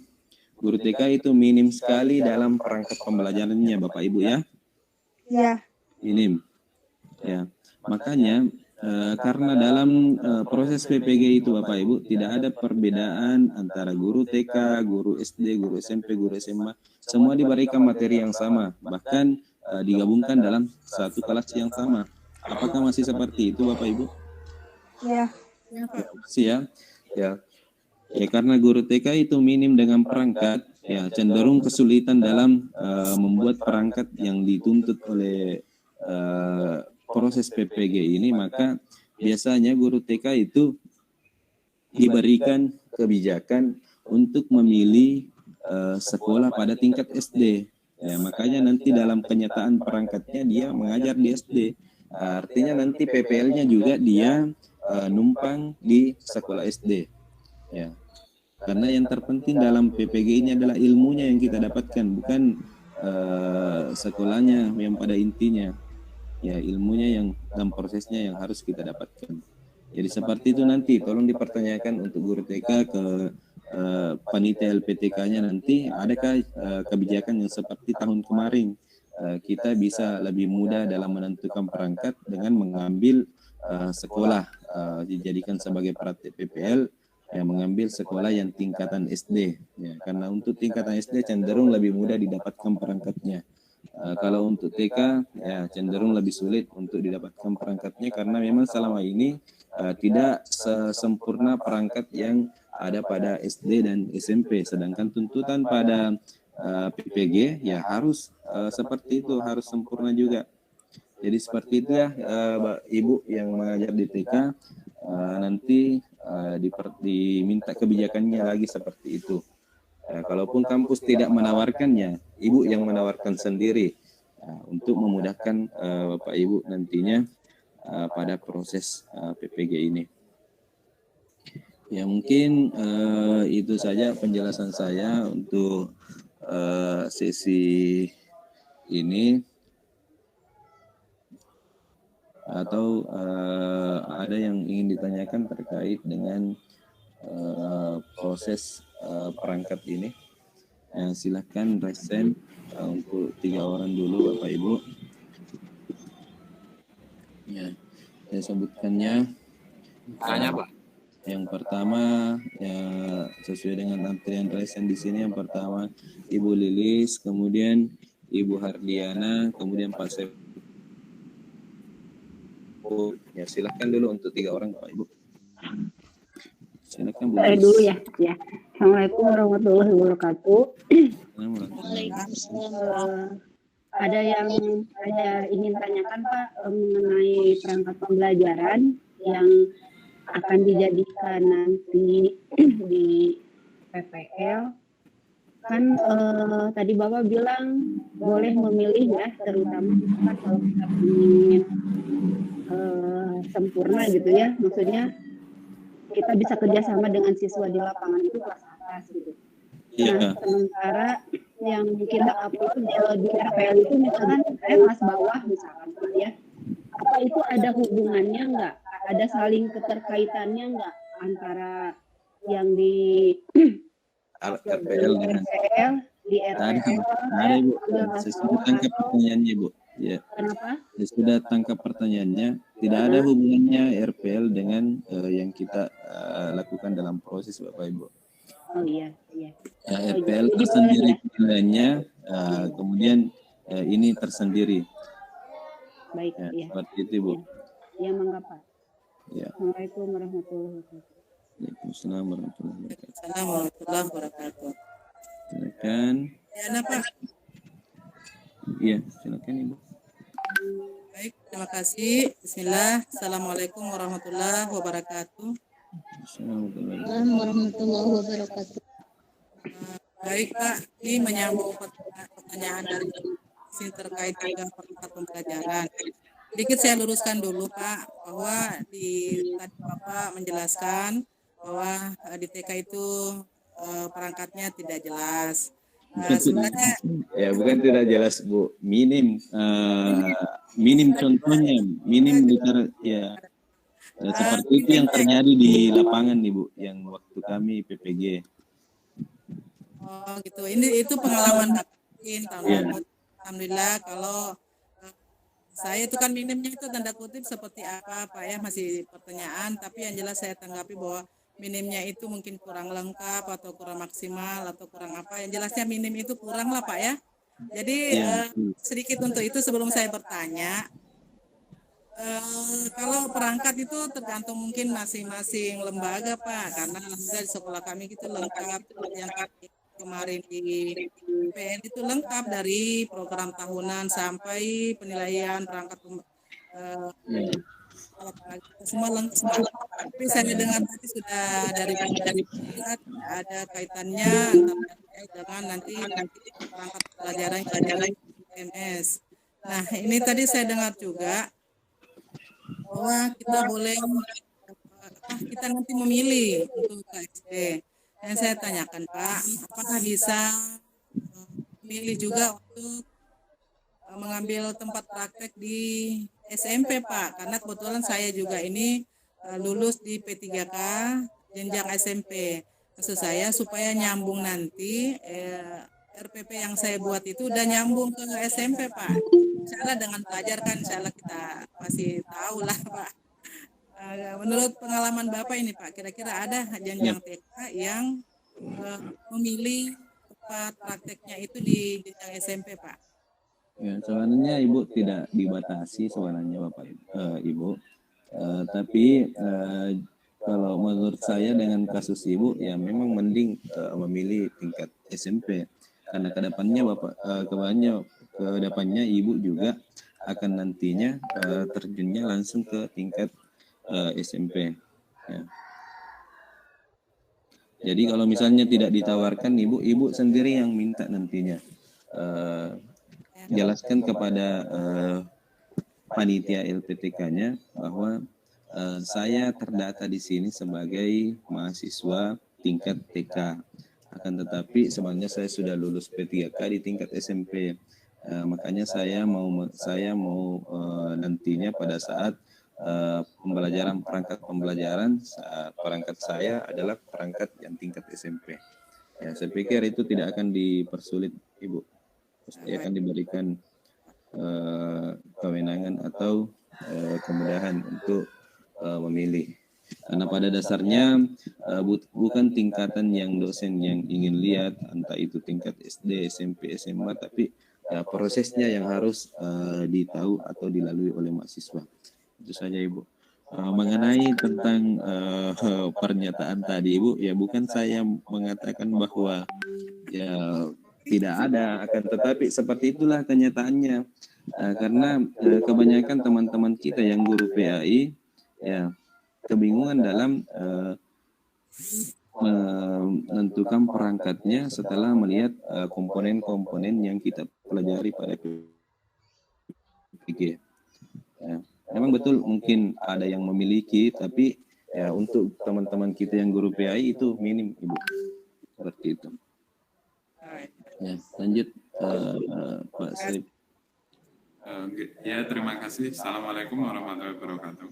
guru TK itu minim sekali dalam perangkat pembelajarannya Bapak Ibu ya. Ya. Minim. Ya. Makanya karena dalam proses PPG itu Bapak Ibu tidak ada perbedaan antara guru TK, guru SD, guru SMP, guru SMA, semua diberikan materi yang sama, bahkan digabungkan dalam satu kelas yang sama. Apakah masih seperti itu Bapak Ibu? Ya. Ya, ya. Ya karena guru TK itu minim dengan perangkat, ya cenderung kesulitan dalam membuat perangkat yang dituntut oleh proses PPG ini, maka biasanya guru TK itu diberikan kebijakan untuk memilih sekolah pada tingkat SD. Ya, makanya nanti dalam kenyataan perangkatnya dia mengajar di SD. Artinya nanti PPL-nya juga dia numpang di sekolah SD. Ya. Karena yang terpenting dalam PPG ini adalah ilmunya yang kita dapatkan, bukan sekolahnya yang pada intinya. Ya ilmunya yang dalam prosesnya yang harus kita dapatkan. Jadi seperti itu nanti tolong dipertanyakan untuk guru TK ke panitia LPTK-nya nanti, adakah kebijakan yang seperti tahun kemarin, kita bisa lebih mudah dalam menentukan perangkat dengan mengambil sekolah dijadikan sebagai praktik PPL, yang mengambil sekolah yang tingkatan SD, ya, karena untuk tingkatan SD cenderung lebih mudah didapatkan perangkatnya. Kalau untuk TK ya cenderung lebih sulit untuk didapatkan perangkatnya, karena memang selama ini tidak sempurna perangkat yang ada pada SD dan SMP, sedangkan tuntutan pada PPG ya harus seperti itu, harus sempurna juga. Jadi seperti itu ya Ibu yang mengajar di TK, nanti diminta kebijakannya lagi seperti itu. Kalaupun kampus tidak menawarkannya, Ibu yang menawarkan sendiri untuk memudahkan Bapak Ibu nantinya pada proses PPG ini. Ya mungkin itu saja penjelasan saya untuk sesi ini. Atau ada yang ingin ditanyakan terkait dengan proses perangkat ini? Silahkan resen untuk 3 orang dulu Bapak Ibu. Ya, saya sebutkannya. Tanya Pak. Yang pertama ya sesuai dengan antrian resen di sini, yang pertama Ibu Lilis, kemudian Ibu Hardiana, kemudian Pak Sep. Ya silahkan dulu untuk 3 orang Pak Ibu. Silakan Bu. Saya dulu ya. Assalamualaikum warahmatullahi wabarakatuh. Ada yang saya ingin tanyakan Pak mengenai perangkat pembelajaran yang akan dijadikan nanti di PPL. Kan tadi Bapak bilang boleh memilih ya, terutama kalau kita ingin sempurna gitu ya, maksudnya kita bisa kerjasama dengan siswa di lapangan itu kelas atas gitu. Nah, sementara yang kita upload di RPL itu misalkan saya kelas bawah misalkan ya, apa itu ada hubungannya nggak? Ada saling keterkaitannya nggak antara yang di RPL dengan RPL di RPL? Ada Ibu, saya sudah tangkap pertanyaannya Ibu. Ya. Kenapa? Saya sudah tangkap pertanyaannya. Tidak ada hubungannya RPL dengan yang kita lakukan dalam proses Bapak Ibu. Oh iya. RPL tersendiri pilihannya, kemudian ini tersendiri. Baik, ya. Seperti itu Ibu. Ya, mangga Pak. Ya. Assalamualaikum warahmatullahi wabarakatuh. Waalaikumsalam warahmatullahi wabarakatuh. Assalamualaikum warahmatullahi wabarakatuh. Silakan. Ya, Pak. Iya, silakan Ibu. Baik, terima kasih. Bismillah. Assalamualaikum warahmatullahi wabarakatuh. Assalamualaikum warahmatullahi wabarakatuh. Baik Pak, ini menyambung pertanyaan dari sini terkait dengan perangkat pembelajaran. Sedikit saya luruskan dulu Pak, bahwa tadi Bapak menjelaskan bahwa di TK itu perangkatnya tidak jelas. Sebenarnya ya bukan tidak jelas Bu, minim contohnya, minim ya seperti itu yang terjadi di lapangan nih Bu, yang waktu kami PPG. Oh gitu, itu pengalaman tahun lalu. Alhamdulillah kalau saya itu kan minimnya itu tanda kutip seperti apa Pak ya, masih pertanyaan, tapi yang jelas saya tanggapi bahwa minimnya itu mungkin kurang lengkap atau kurang maksimal atau kurang apa, yang jelasnya minim itu kurang lah Pak ya. Jadi sedikit untuk itu sebelum saya bertanya, kalau perangkat itu tergantung mungkin masing-masing lembaga Pak, karena di sekolah kami itu lengkap, yang kemarin di PN itu lengkap dari program tahunan sampai penilaian perangkat semua lengkap. Tapi saya dengar tadi sudah dari ada kaitannya dengan nanti perangkat pelajaran MS. Nah ini tadi saya dengar juga bahwa kita boleh kita nanti memilih untuk KSD. Yang saya tanyakan Pak, apakah bisa memilih juga untuk mengambil tempat praktek di SMP Pak, karena kebetulan saya juga ini lulus di P3K jenjang SMP. Maksud saya supaya nyambung nanti RPP yang saya buat itu udah nyambung ke SMP Pak. Insyaallah dengan belajar kan insyaallah kita masih tahu lah Pak. Menurut pengalaman Bapak ini Pak, kira-kira ada jenjang TK yang memilih tempat prakteknya itu di jenjang SMP Pak? Ya, sebenarnya Ibu tidak dibatasi sebenarnya Bapak Ibu, tapi kalau menurut saya dengan kasus Ibu ya memang mending memilih tingkat SMP, karena kedepannya ibu juga akan nantinya terjunnya langsung ke tingkat SMP. Ya. Jadi kalau misalnya tidak ditawarkan, ibu sendiri yang minta nantinya. Jelaskan kepada panitia LPTK-nya bahwa saya terdata di sini sebagai mahasiswa tingkat TK. Akan tetapi sebenarnya saya sudah lulus P3K di tingkat SMP. Makanya saya mau nantinya pada saat perangkat pembelajaran perangkat saya adalah perangkat yang tingkat SMP. Ya, saya pikir itu tidak akan dipersulit, Ibu. Pasti akan diberikan kewenangan atau kemudahan untuk memilih. Karena pada dasarnya bukan tingkatan yang dosen yang ingin lihat, entah itu tingkat SD, SMP, SMA, tapi prosesnya yang harus ditahu atau dilalui oleh mahasiswa. Itu saja, Ibu. Mengenai tentang pernyataan tadi, Ibu, ya bukan saya mengatakan bahwa ya tidak ada, akan tetapi seperti itulah kenyataannya. Karena kebanyakan teman-teman kita yang guru PAI ya kebingungan dalam menentukan perangkatnya setelah melihat komponen-komponen yang kita pelajari pada PPG. Ya, memang betul mungkin ada yang memiliki, tapi ya untuk teman-teman kita yang guru PAI itu minim, Ibu. Seperti itu. Ya, lanjut Pak Slip. Ya, terima kasih. Assalamualaikum warahmatullahi wabarakatuh.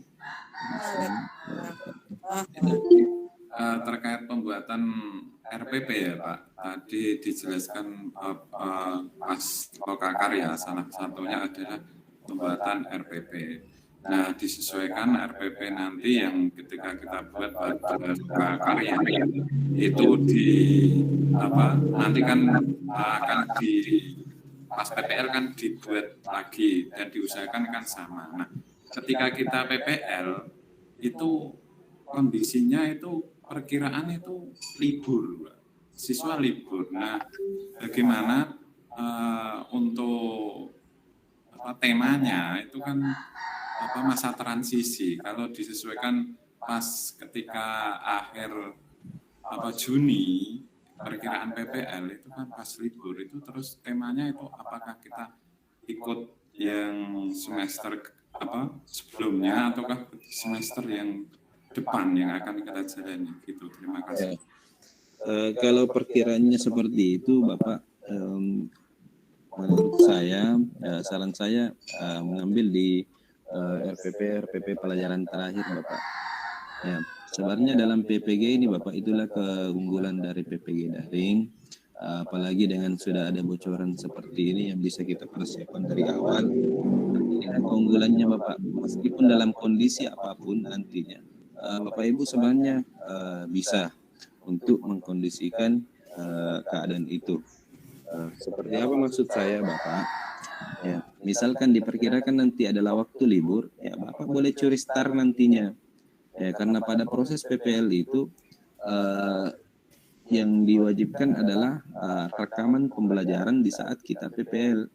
Terkait pembuatan RPP ya Pak, tadi dijelaskan pas Lokakarya, salah satunya adalah pembuatan RPP. Nah, disesuaikan RPP nanti yang ketika kita buat karya itu nanti kan akan pas PPL kan dibuat lagi dan diusahakan kan sama. Nah, ketika kita PPL itu kondisinya itu perkiraan itu libur, siswa libur. Nah, bagaimana untuk temanya itu kan masa transisi. Kalau disesuaikan pas ketika akhir Juni perkiraan PPL itu kan pas libur itu, terus temanya itu apakah kita ikut yang semester sebelumnya ataukah semester yang depan yang akan kita jalani gitu. Terima kasih. Kalau perkiraannya seperti itu Bapak, menurut saya saran saya mengambil di RPP pelajaran terakhir Bapak. Ya, sebenarnya dalam PPG ini Bapak itulah keunggulan dari PPG daring, apalagi dengan sudah ada bocoran seperti ini yang bisa kita persiapkan dari awal. Ini keunggulannya Bapak, meskipun dalam kondisi apapun nantinya Bapak Ibu sebenarnya bisa untuk mengkondisikan keadaan itu. Seperti apa maksud saya Bapak? Ya, misalkan diperkirakan nanti adalah waktu libur, ya Bapak boleh curi start nantinya. Ya, karena pada proses PPL itu yang diwajibkan adalah rekaman pembelajaran di saat kita PPL.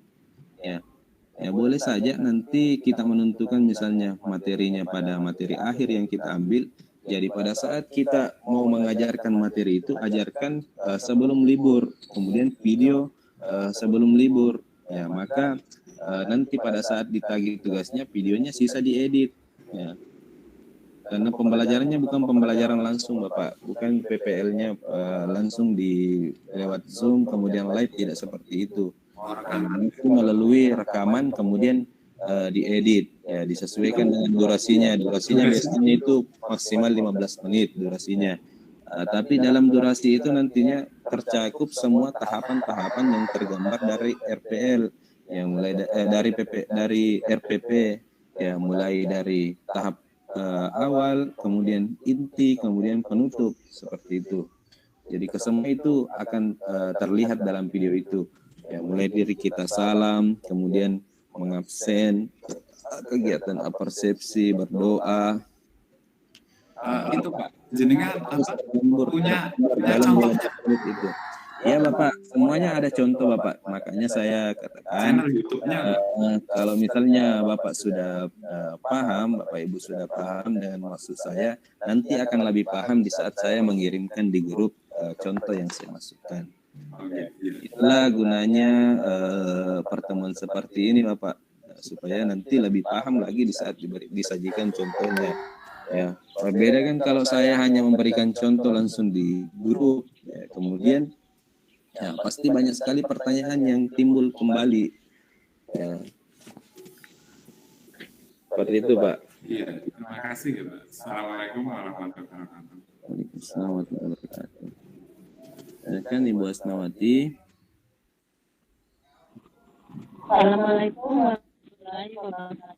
Ya boleh saja nanti kita menentukan misalnya materinya pada materi akhir yang kita ambil. Jadi pada saat kita mau mengajarkan materi itu, ajarkan sebelum libur, kemudian video sebelum libur. Ya maka nanti pada saat ditagih tugasnya, videonya sisa diedit. Ya. Karena pembelajarannya bukan pembelajaran langsung Bapak, bukan PPL-nya langsung di lewat Zoom kemudian live, tidak seperti itu. Itu melalui rekaman kemudian diedit, ya disesuaikan dengan durasinya biasanya itu maksimal 15 menit durasinya. Tapi dalam durasi itu nantinya tercakup semua tahapan-tahapan yang tergambar dari RPL, yang mulai dari RPP, ya mulai dari tahap awal, kemudian inti, kemudian penutup, seperti itu. Jadi kesemua itu akan terlihat dalam video itu. Ya, mulai dari kita salam, kemudian mengabsen, kegiatan apersepsi, berdoa. Itu Pak, jenengan punya contohnya itu. Ya Bapak, semuanya ada contoh Bapak. Makanya saya katakan Channel YouTube-nya ada. kalau misalnya Bapak sudah paham, Bapak Ibu sudah paham dengan maksud saya, nanti akan lebih paham di saat saya mengirimkan di grup contoh yang saya masukkan. Oke, iya. Itulah gunanya pertemuan seperti ini Bapak, supaya nanti lebih paham lagi di saat disajikan contohnya. Ya, berbeda kan kalau saya hanya memberikan contoh langsung di grup, ya, kemudian ya, pasti banyak sekali pertanyaan yang timbul kembali. Ya. Seperti itu, Pak. Iya, terima kasih ya Pak. Assalamualaikum warahmatullahi wabarakatuh. Waalaikumsalam warahmatullahi wabarakatuh. Kan Ibu Asnawati. Assalamualaikum warahmatullahi wabarakatuh.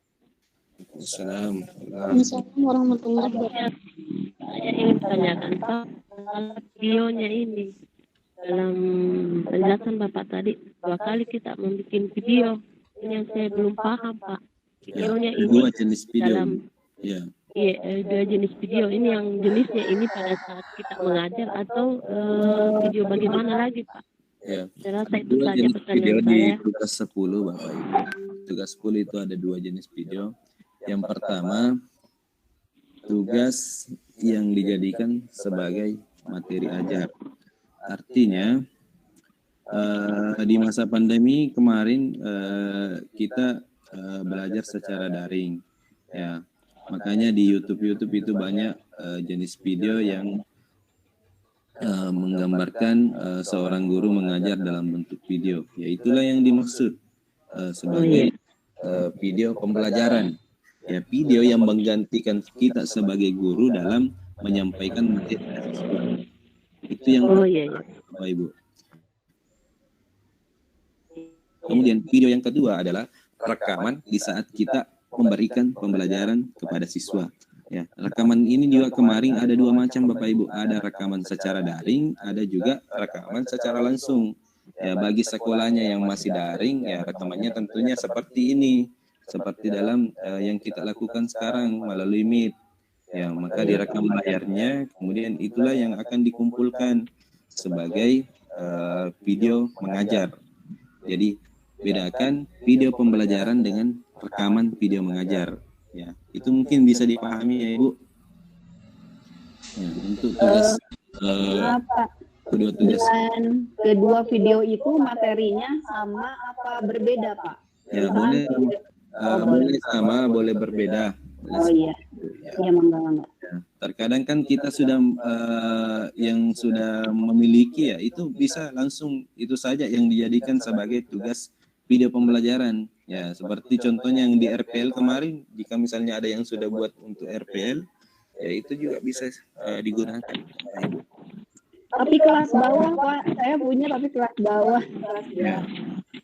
Assalamualaikum warahmatullahi wabarakatuh. Saya ingin tanyakan Pak, videonya ini dalam penjelasan Bapak tadi 2 kali kita membuat video. Ini yang saya belum paham Pak. Videonya Ya, ini dua jenis video. dalam Ya. Iya, 2 jenis video. Ini yang jenisnya ini pada saat kita mengajar atau video bagaimana lagi Pak? Ya. Saya rasa itu Dua saja jenis video pertanyaan di saya. tugas 10 Bapak Ibu. Tugas 10 itu ada 2 jenis video. Yang pertama, tugas yang dijadikan sebagai materi ajar. Artinya di masa pandemi kemarin kita belajar secara daring, ya. Makanya di YouTube itu banyak jenis video yang menggambarkan seorang guru mengajar dalam bentuk video. Ya itulah yang dimaksud sebagai video pembelajaran. Ya, video yang menggantikan kita sebagai guru dalam menyampaikan materi siswa. Itu yang Bapak Ibu. Kemudian video yang kedua adalah rekaman di saat kita memberikan pembelajaran kepada siswa. Ya, rekaman ini juga kemarin ada 2 macam Bapak Ibu. Ada rekaman secara daring, ada juga rekaman secara langsung. Ya, bagi sekolahnya yang masih daring, ya rekamannya tentunya seperti ini. Seperti dalam yang kita lakukan sekarang melalui Meet. Ya, maka direkam layarnya, kemudian itulah yang akan dikumpulkan sebagai video mengajar. Jadi bedakan video pembelajaran dengan rekaman video mengajar. Ya, itu mungkin bisa dipahami ya Ibu. Ya, untuk tugas kedua tugas. Dan kedua video itu materinya sama apa berbeda Pak? Ya, boleh sama, boleh berbeda. Oh iya. Ya, mangga. Ya, terkadang kan kita sudah yang sudah memiliki ya itu bisa langsung itu saja yang dijadikan sebagai tugas video pembelajaran. Ya, seperti contohnya yang di RPL kemarin, jika misalnya ada yang sudah buat untuk RPL, ya itu juga bisa digunakan. Tapi kelas bawah Pak, saya punya tapi kelas bawah. Ya.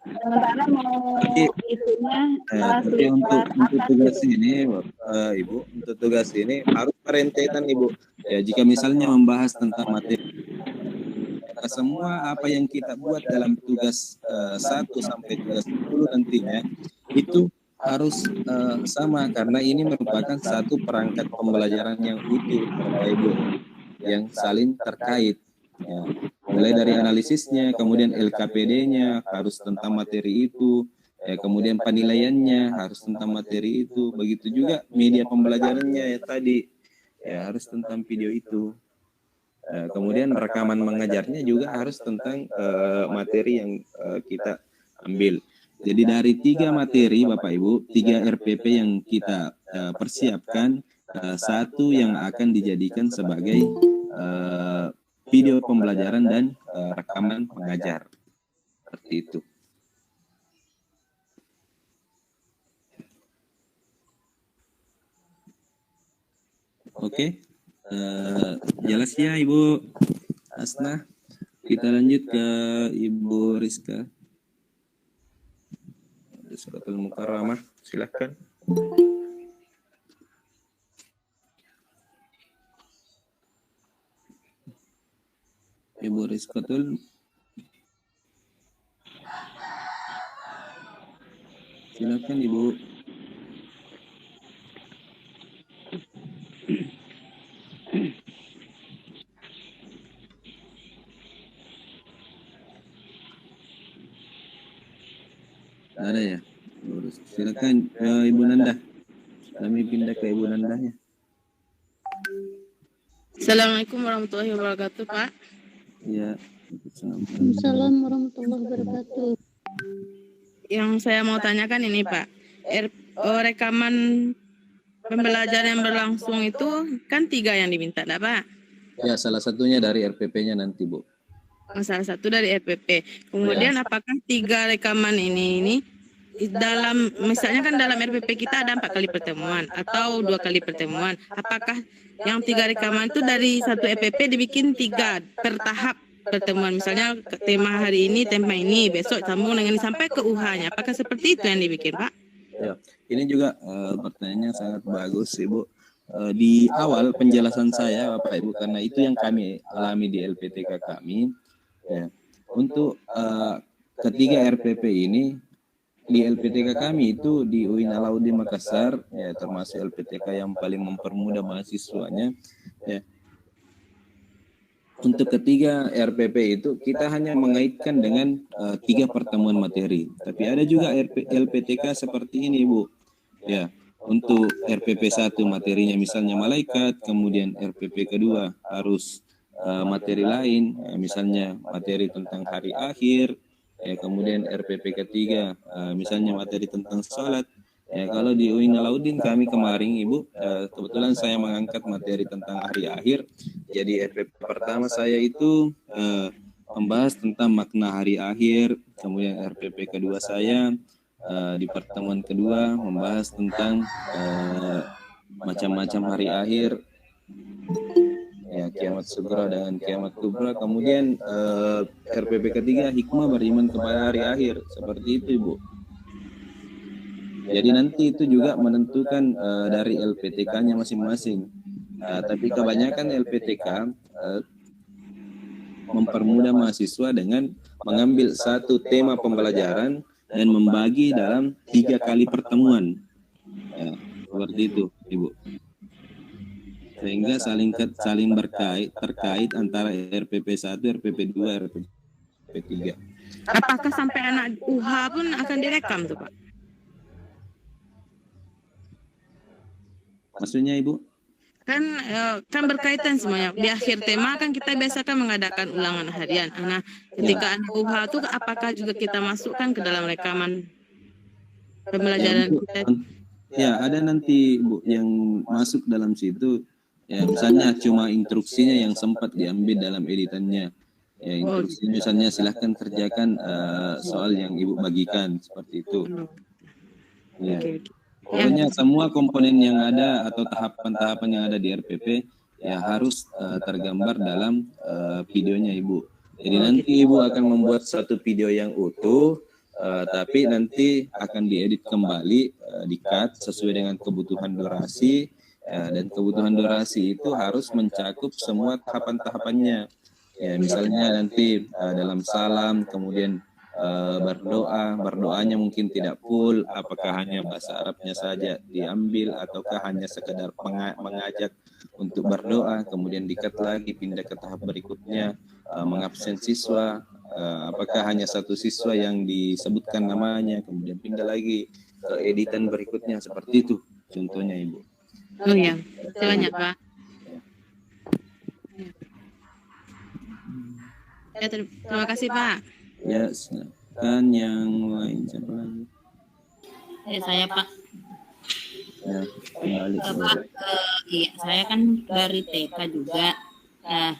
Sementara mau itunya Tapi untuk tugas ini, Ibu, untuk tugas ini harus rentetan Ibu. Ya, jika misalnya membahas tentang materi, semua apa yang kita buat dalam tugas 1 sampai tugas 10 nantinya itu harus sama karena ini merupakan satu perangkat pembelajaran yang utuh Bapak Ibu yang saling terkait. Ya, mulai dari analisisnya, kemudian LKPD-nya harus tentang materi itu, ya, kemudian penilaiannya harus tentang materi itu, begitu juga media pembelajarannya ya tadi, ya harus tentang video itu. Kemudian rekaman mengajarnya juga harus tentang materi yang kita ambil. Jadi dari 3 materi Bapak Ibu, 3 RPP yang kita persiapkan, 1 yang akan dijadikan sebagai video pembelajaran dan rekaman mengajar. Seperti itu. Oke. Jelas ya Ibu Asna. Kita lanjut ke Ibu Rizka. Rizkatul Mukarramah, silakan. Ibu Rizkatul, silakan Ibu. ada ya. Lurus. Silakan Ibu Nanda. Kami pindah ke Ibu Nanda ya. Assalamualaikum warahmatullahi wabarakatuh, Pak. Ya. Assalamualaikum warahmatullahi wabarakatuh. Yang saya mau tanyakan ini, Pak. Rekaman pembelajaran yang berlangsung itu kan 3 yang diminta, enggak, Pak? Ya, salah satunya dari RPP-nya nanti, Bu. Salah satu dari RPP. Kemudian apakah 3 rekaman ini dalam, misalnya kan dalam RPP kita ada 4 kali pertemuan atau 2 kali pertemuan. Apakah yang 3 rekaman itu dari satu RPP dibikin 3 per tahap pertemuan? Misalnya tema hari ini, tema ini, besok sambung dengan sampai ke UH-nya. Apakah seperti itu yang dibikin, Pak? Ya, ini juga pertanyaannya sangat bagus, Ibu. Di awal penjelasan saya, Bapak Ibu, karena itu yang kami alami di LPTK kami, ya, untuk ketiga RPP ini di LPTK kami itu di UIN Alauddin Makassar, ya, termasuk LPTK yang paling mempermudah mahasiswanya, ya. Untuk ketiga RPP itu kita hanya mengaitkan dengan 3 pertemuan materi. Tapi ada juga LPTK seperti ini, Bu. Ya, untuk RPP 1 materinya misalnya malaikat, kemudian RPP kedua harus materi lain, misalnya materi tentang hari akhir, ya, kemudian RPP ketiga misalnya materi tentang salat. Ya, kalau di UIN Alauddin kami kemarin, Ibu, kebetulan saya mengangkat materi tentang hari akhir. Jadi RPP pertama saya itu membahas tentang makna hari akhir, kemudian RPP kedua saya di pertemuan kedua membahas tentang macam-macam hari akhir, ya, kiamat sugra dan kiamat kubra. Kemudian RPP ketiga hikmah beriman kepada hari akhir, seperti itu, Ibu. Jadi nanti itu juga menentukan dari LPTK-nya masing-masing. Tapi kebanyakan LPTK mempermudah mahasiswa dengan mengambil satu tema pembelajaran dan membagi dalam 3 kali pertemuan. Ya, seperti itu, Ibu. Sehingga saling terkait antara RPP 1, RPP 2, RPP 3. Apakah sampai anak UH pun akan direkam tuh, Pak? Maksudnya, Ibu? Kan berkaitan semuanya. Di akhir tema kan kita biasakan mengadakan ulangan harian. Nah, ketika anak UH itu apakah juga kita masukkan ke dalam rekaman pembelajaran kita? Ya, ada nanti, Bu, yang masuk dalam situ. Ya, misalnya cuma instruksinya yang sempat diambil dalam editannya. Ya, instruksi misalnya silahkan kerjakan soal yang Ibu bagikan, seperti itu. Ya. Pokoknya semua komponen yang ada atau tahapan-tahapan yang ada di RPP ya harus tergambar dalam videonya, Ibu. Jadi nanti Ibu akan membuat satu video yang utuh, tapi nanti akan diedit kembali, di-cut sesuai dengan kebutuhan durasi, dan kebutuhan durasi itu harus mencakup semua tahapan-tahapannya. Ya, misalnya nanti dalam salam, kemudian berdoanya mungkin tidak full, apakah hanya bahasa Arabnya saja diambil ataukah hanya sekedar mengajak untuk berdoa, kemudian di-cut lagi pindah ke tahap berikutnya, mengabsen siswa, apakah hanya satu siswa yang disebutkan namanya, kemudian pindah lagi ke editan berikutnya, seperti itu contohnya, Ibu. Oh ya, banyak, Pak. Ya, terima kasih, Pak. Ya, silakan yang lain, siapa lagi? Saya, Pak. Ya, kembali. Pak, iya, saya kan dari TK juga. Nah,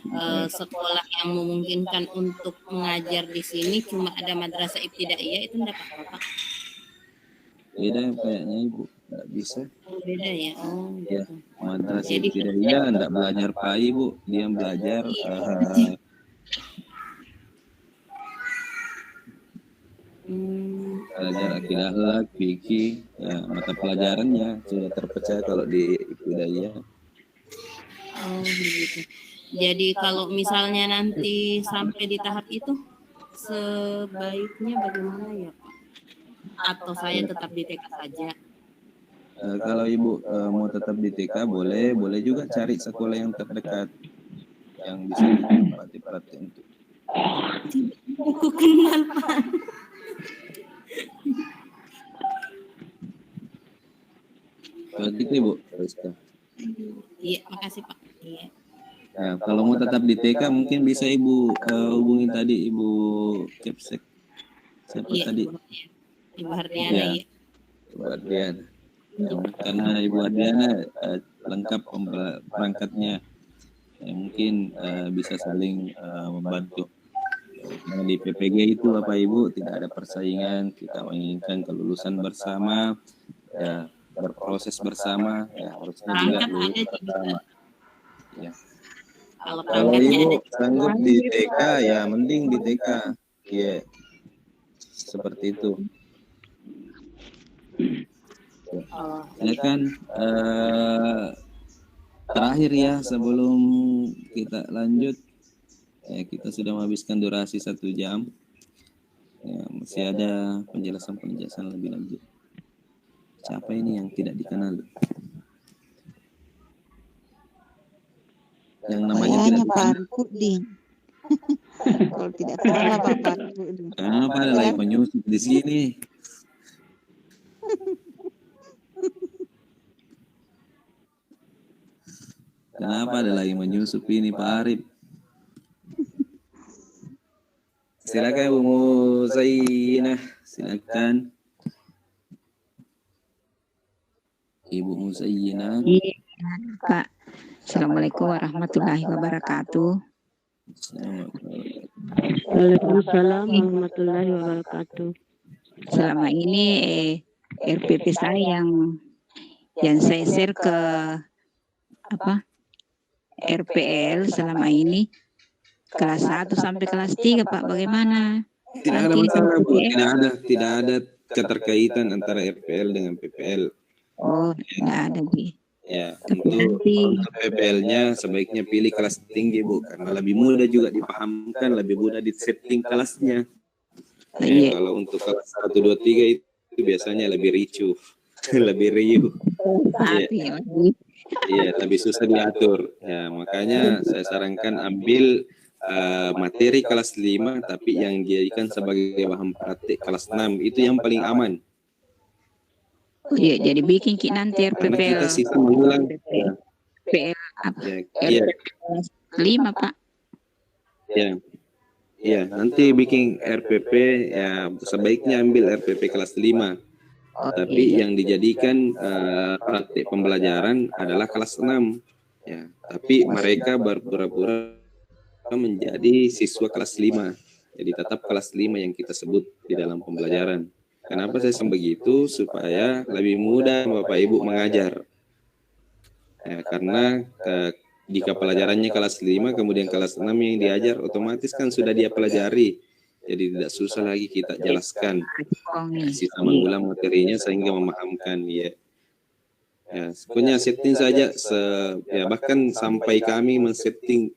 sekolah yang memungkinkan untuk mengajar di sini cuma ada madrasah ibtidaiyah, itu enggak apa-apa, Pak? Beda kayaknya, Ibu, enggak bisa. Beda ya. Oh, ya, gitu. madrasah ibtidaiyah enggak belajar PAI, Bu, dia belajar belajar akidah akhlak, fikih, ya, mata pelajarannya sudah terpecah kalau di ibtidaiyah. Oh, begitu. Jadi kalau misalnya nanti sampai di tahap itu, sebaiknya bagaimana ya, Pak? Atau saya tetap di TK saja? Kalau Ibu mau tetap di TK boleh juga cari sekolah yang terdekat yang bisa ditempati perhatian itu. Aku kenal, Pak. Begitu Ibu Rizka. Iya, makasih Pak. Iya. Nah, kalau mau tetap di TK mungkin bisa Ibu hubungin tadi Ibu Kepsek. Siapa Iya, tadi? Ibu Hardiana Ya, ya. Ibu Adriana. Ya, karena Ibu Adriana lengkap perangkatnya. Ya, mungkin bisa saling membantu. Nah, di PPG itu Bapak Ibu tidak ada persaingan, kita menginginkan kelulusan bersama, ya, berproses bersama, ya harusnya juga Perangkat lulus ada sih bersama. Ya. Kalau Kalau perangkatnya Ibu ada. sanggup di TK ya mending di TK. Ya, seperti itu. Ya kan terakhir ya sebelum kita lanjut, ya kita sudah menghabiskan durasi 1 jam. Ya, masih ada penjelasan lebih lanjut. Siapa ini yang tidak dikenal? Yang namanya tidak Pak dikenal. Arifudin. Kalau tidak salah Pak Arifudin. Kenapa ada lagi penyusup di sini? Kenapa ada lagi menyusup ini Pak Arif? Silakan Bu Muzainah, silakan. Ibu Muzainah. Iya, Pak. Assalamualaikum warahmatullahi wabarakatuh. Waalaikumsalam warahmatullahi wabarakatuh. Selama ini RPP saya yang saya share ke RPL selama ini kelas 1 sampai kelas 3 Pak, bagaimana? Tidak ada masalah Bu, tidak ada keterkaitan antara RPL dengan PPL. Oh, tidak ada Bu. Ya, untuk PPL-nya sebaiknya pilih kelas tinggi Bu, karena lebih mudah juga dipahamkan, lebih mudah di setting kelasnya. Ya, kalau untuk kelas 1, 2, 3 itu biasanya lebih ricuh, lebih riuh. Iya, lebih susah diatur. Ya, makanya saya sarankan ambil materi kelas 5 tapi yang dijadikan sebagai bahan praktik kelas 6, itu yang paling aman. Oh iya, jadi bikin nanti RPP kita sistem mengulang. PL kelas 5 Pak. Ya. Ya, nanti bikin RPP ya sebaiknya ambil RPP kelas 5. Tapi yang dijadikan praktik pembelajaran adalah kelas 6. Ya, tapi mereka berpura-pura menjadi siswa kelas 5. Jadi tetap kelas 5 yang kita sebut di dalam pembelajaran. Kenapa saya begitu? Supaya lebih mudah Bapak Ibu mengajar. Ya, karena jika pelajarannya kelas 5 kemudian kelas 6 yang diajar, otomatis kan sudah dia pelajari. Jadi tidak susah lagi kita jelaskan. Sisa mengulang materinya sehingga memahamkan ya. Ya, sebenarnya setting saja ya bahkan sampai kami men-setting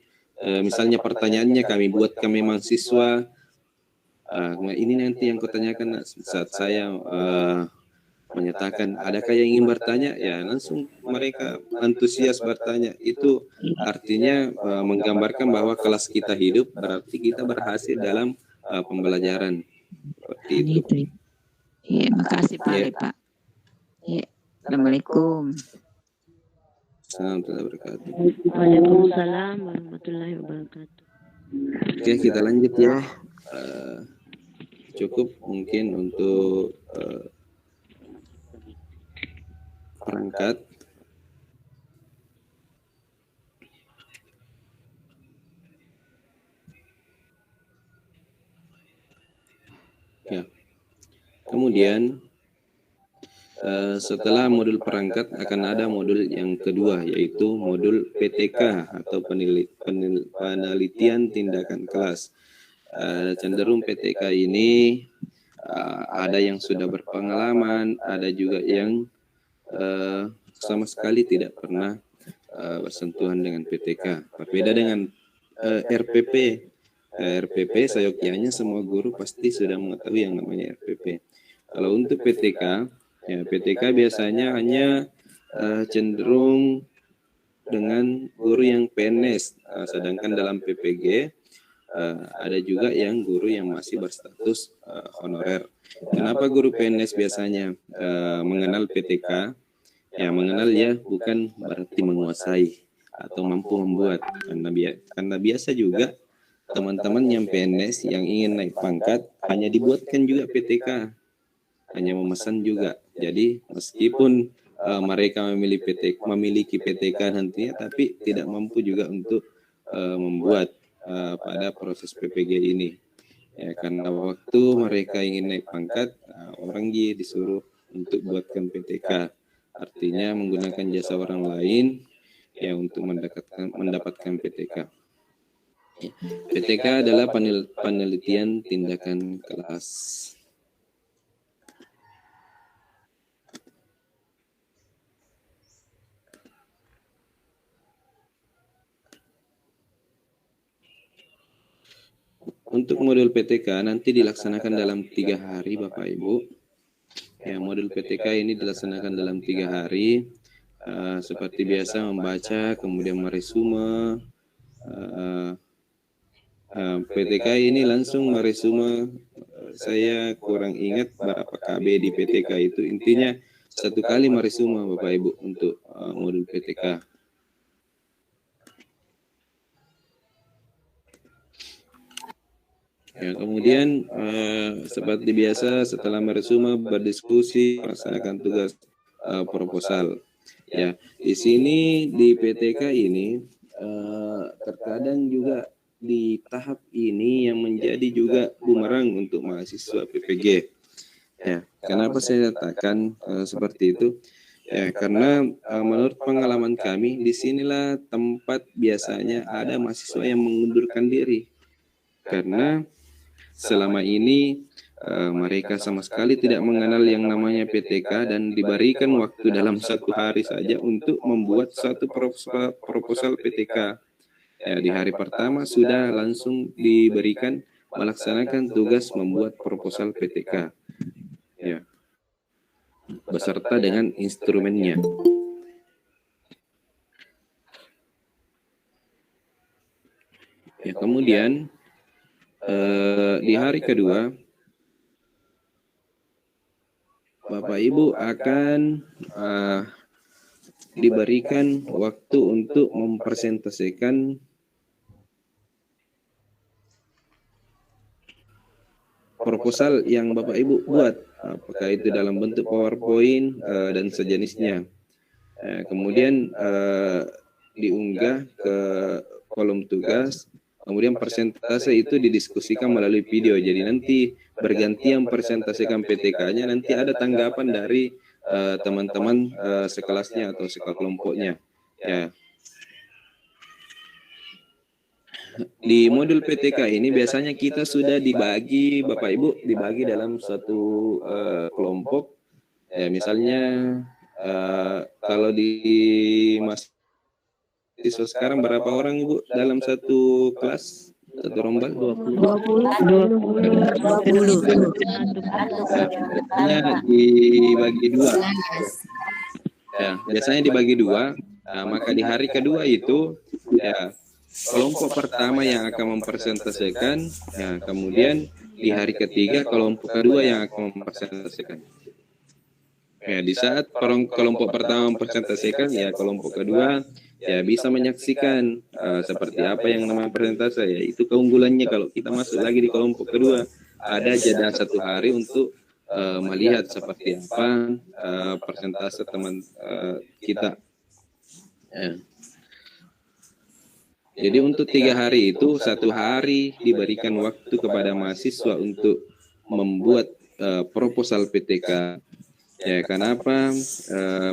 misalnya pertanyaannya kami buat kami mahasiswa. Ini nanti yang kutanyakan saat saya menyatakan adakah yang ingin bertanya, ya langsung mereka antusias bertanya. Itu artinya menggambarkan bahwa kelas kita hidup, berarti kita berhasil dalam pembelajaran. Seperti itu. Iya, makasih Pak. Ya. Pak. Ya. Assalamualaikum. Waalaikumsalam warahmatullahi wabarakatuh. Oke, kita lanjut ya. Cukup mungkin untuk perangkat. Ya. Kemudian setelah modul perangkat akan ada modul yang kedua, yaitu modul PTK atau penelitian tindakan kelas. Cenderung PTK ini ada yang sudah berpengalaman, ada juga yang sama sekali tidak pernah bersentuhan dengan PTK. Berbeda dengan RPP. RPP seyogyanya semua guru pasti sudah mengetahui yang namanya RPP. Kalau untuk PTK, ya PTK biasanya hanya cenderung dengan guru yang PNS, sedangkan dalam PPG ada juga yang guru yang masih berstatus honorer. Kenapa guru PNS biasanya mengenal PTK? Ya, mengenal ya bukan berarti menguasai atau mampu membuat. Karena biasa juga teman-teman yang PNS yang ingin naik pangkat hanya dibuatkan juga PTK, hanya memesan juga. Jadi meskipun mereka memiliki PTK nantinya, tapi tidak mampu juga untuk membuat pada proses PPG ini. Ya, karena waktu mereka ingin naik pangkat, orang disuruh untuk buatkan PTK. Artinya menggunakan jasa orang lain ya untuk mendapatkan PTK. Ya. PTK adalah penelitian tindakan kelas. Untuk modul PTK nanti dilaksanakan dalam 3 hari, Bapak Ibu. Ya, modul PTK ini dilaksanakan dalam 3 hari. Seperti biasa membaca, kemudian meresume. PTK ini langsung meresume. Saya kurang ingat berapa KB di PTK itu. Intinya 1 kali meresume, Bapak Ibu, untuk modul PTK. Ya, kemudian seperti biasa setelah meresume berdiskusi melaksanakan tugas proposal. Ya, di sini di PTK ini terkadang juga di tahap ini yang menjadi juga bumerang untuk mahasiswa PPG. Ya, kenapa saya katakan seperti itu? Ya, karena menurut pengalaman kami di sinilah tempat biasanya ada mahasiswa yang mengundurkan diri. Karena selama ini mereka sama sekali tidak mengenal yang namanya PTK dan diberikan waktu dalam 1 hari saja untuk membuat satu proposal PTK. Ya, di hari pertama sudah langsung diberikan melaksanakan tugas membuat proposal PTK. Ya, beserta dengan instrumennya. Ya, kemudian di hari kedua, Bapak Ibu akan diberikan waktu untuk mempresentasikan proposal yang Bapak Ibu buat, apakah itu dalam bentuk PowerPoint dan sejenisnya. Kemudian diunggah ke kolom tugas. Kemudian persentase itu didiskusikan melalui video. Jadi nanti bergantian presentasikan PTK-nya. Nanti ada tanggapan dari teman-teman sekelasnya atau sekelompoknya. Ya. Di modul PTK ini biasanya kita sudah dibagi, Bapak Ibu, dibagi dalam satu kelompok. Ya, misalnya kalau di mahasiswa sekarang berapa orang Ibu dalam satu kelas, satu rombal? 20. Biasanya dibagi 2. Ya, biasanya dibagi 2. Nah, maka di hari kedua itu ya kelompok pertama yang akan mempresentasikan, ya kemudian di hari ketiga kelompok kedua yang akan mempresentasikan. Ya, di saat kelompok pertama mempresentasikan, ya kelompok kedua ya bisa menyaksikan seperti apa yang namanya presentasi. Ya, itu keunggulannya kalau kita masuk lagi di kelompok kedua, ada jeda 1 hari untuk melihat seperti apa presentasi teman kita. Ya. Jadi untuk 3 hari itu 1 hari diberikan waktu kepada mahasiswa untuk membuat proposal PTK. Ya, kenapa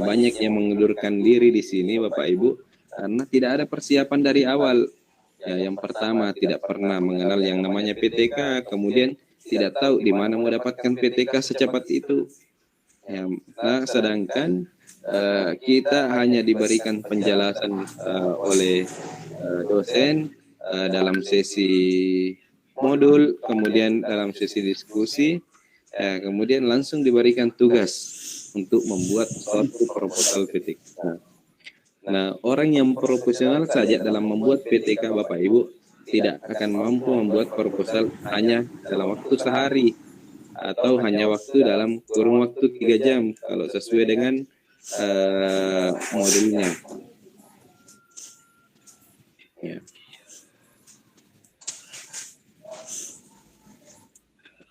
banyak yang mengundurkan diri di sini, Bapak Ibu? Karena tidak ada persiapan dari awal. Ya, yang pertama tidak pernah mengenal yang namanya PTK, kemudian tidak tahu di mana mau dapatkan PTK secepat itu. Ya, nah, sedangkan kita hanya diberikan penjelasan oleh dosen dalam sesi modul, kemudian dalam sesi diskusi, kemudian langsung diberikan tugas untuk membuat suatu proposal PTK. Nah, orang yang profesional saja dalam membuat PTK, Bapak Ibu, tidak akan mampu membuat proposal hanya dalam waktu sehari atau hanya waktu dalam kurun waktu 3 jam kalau sesuai dengan modulnya. Ya.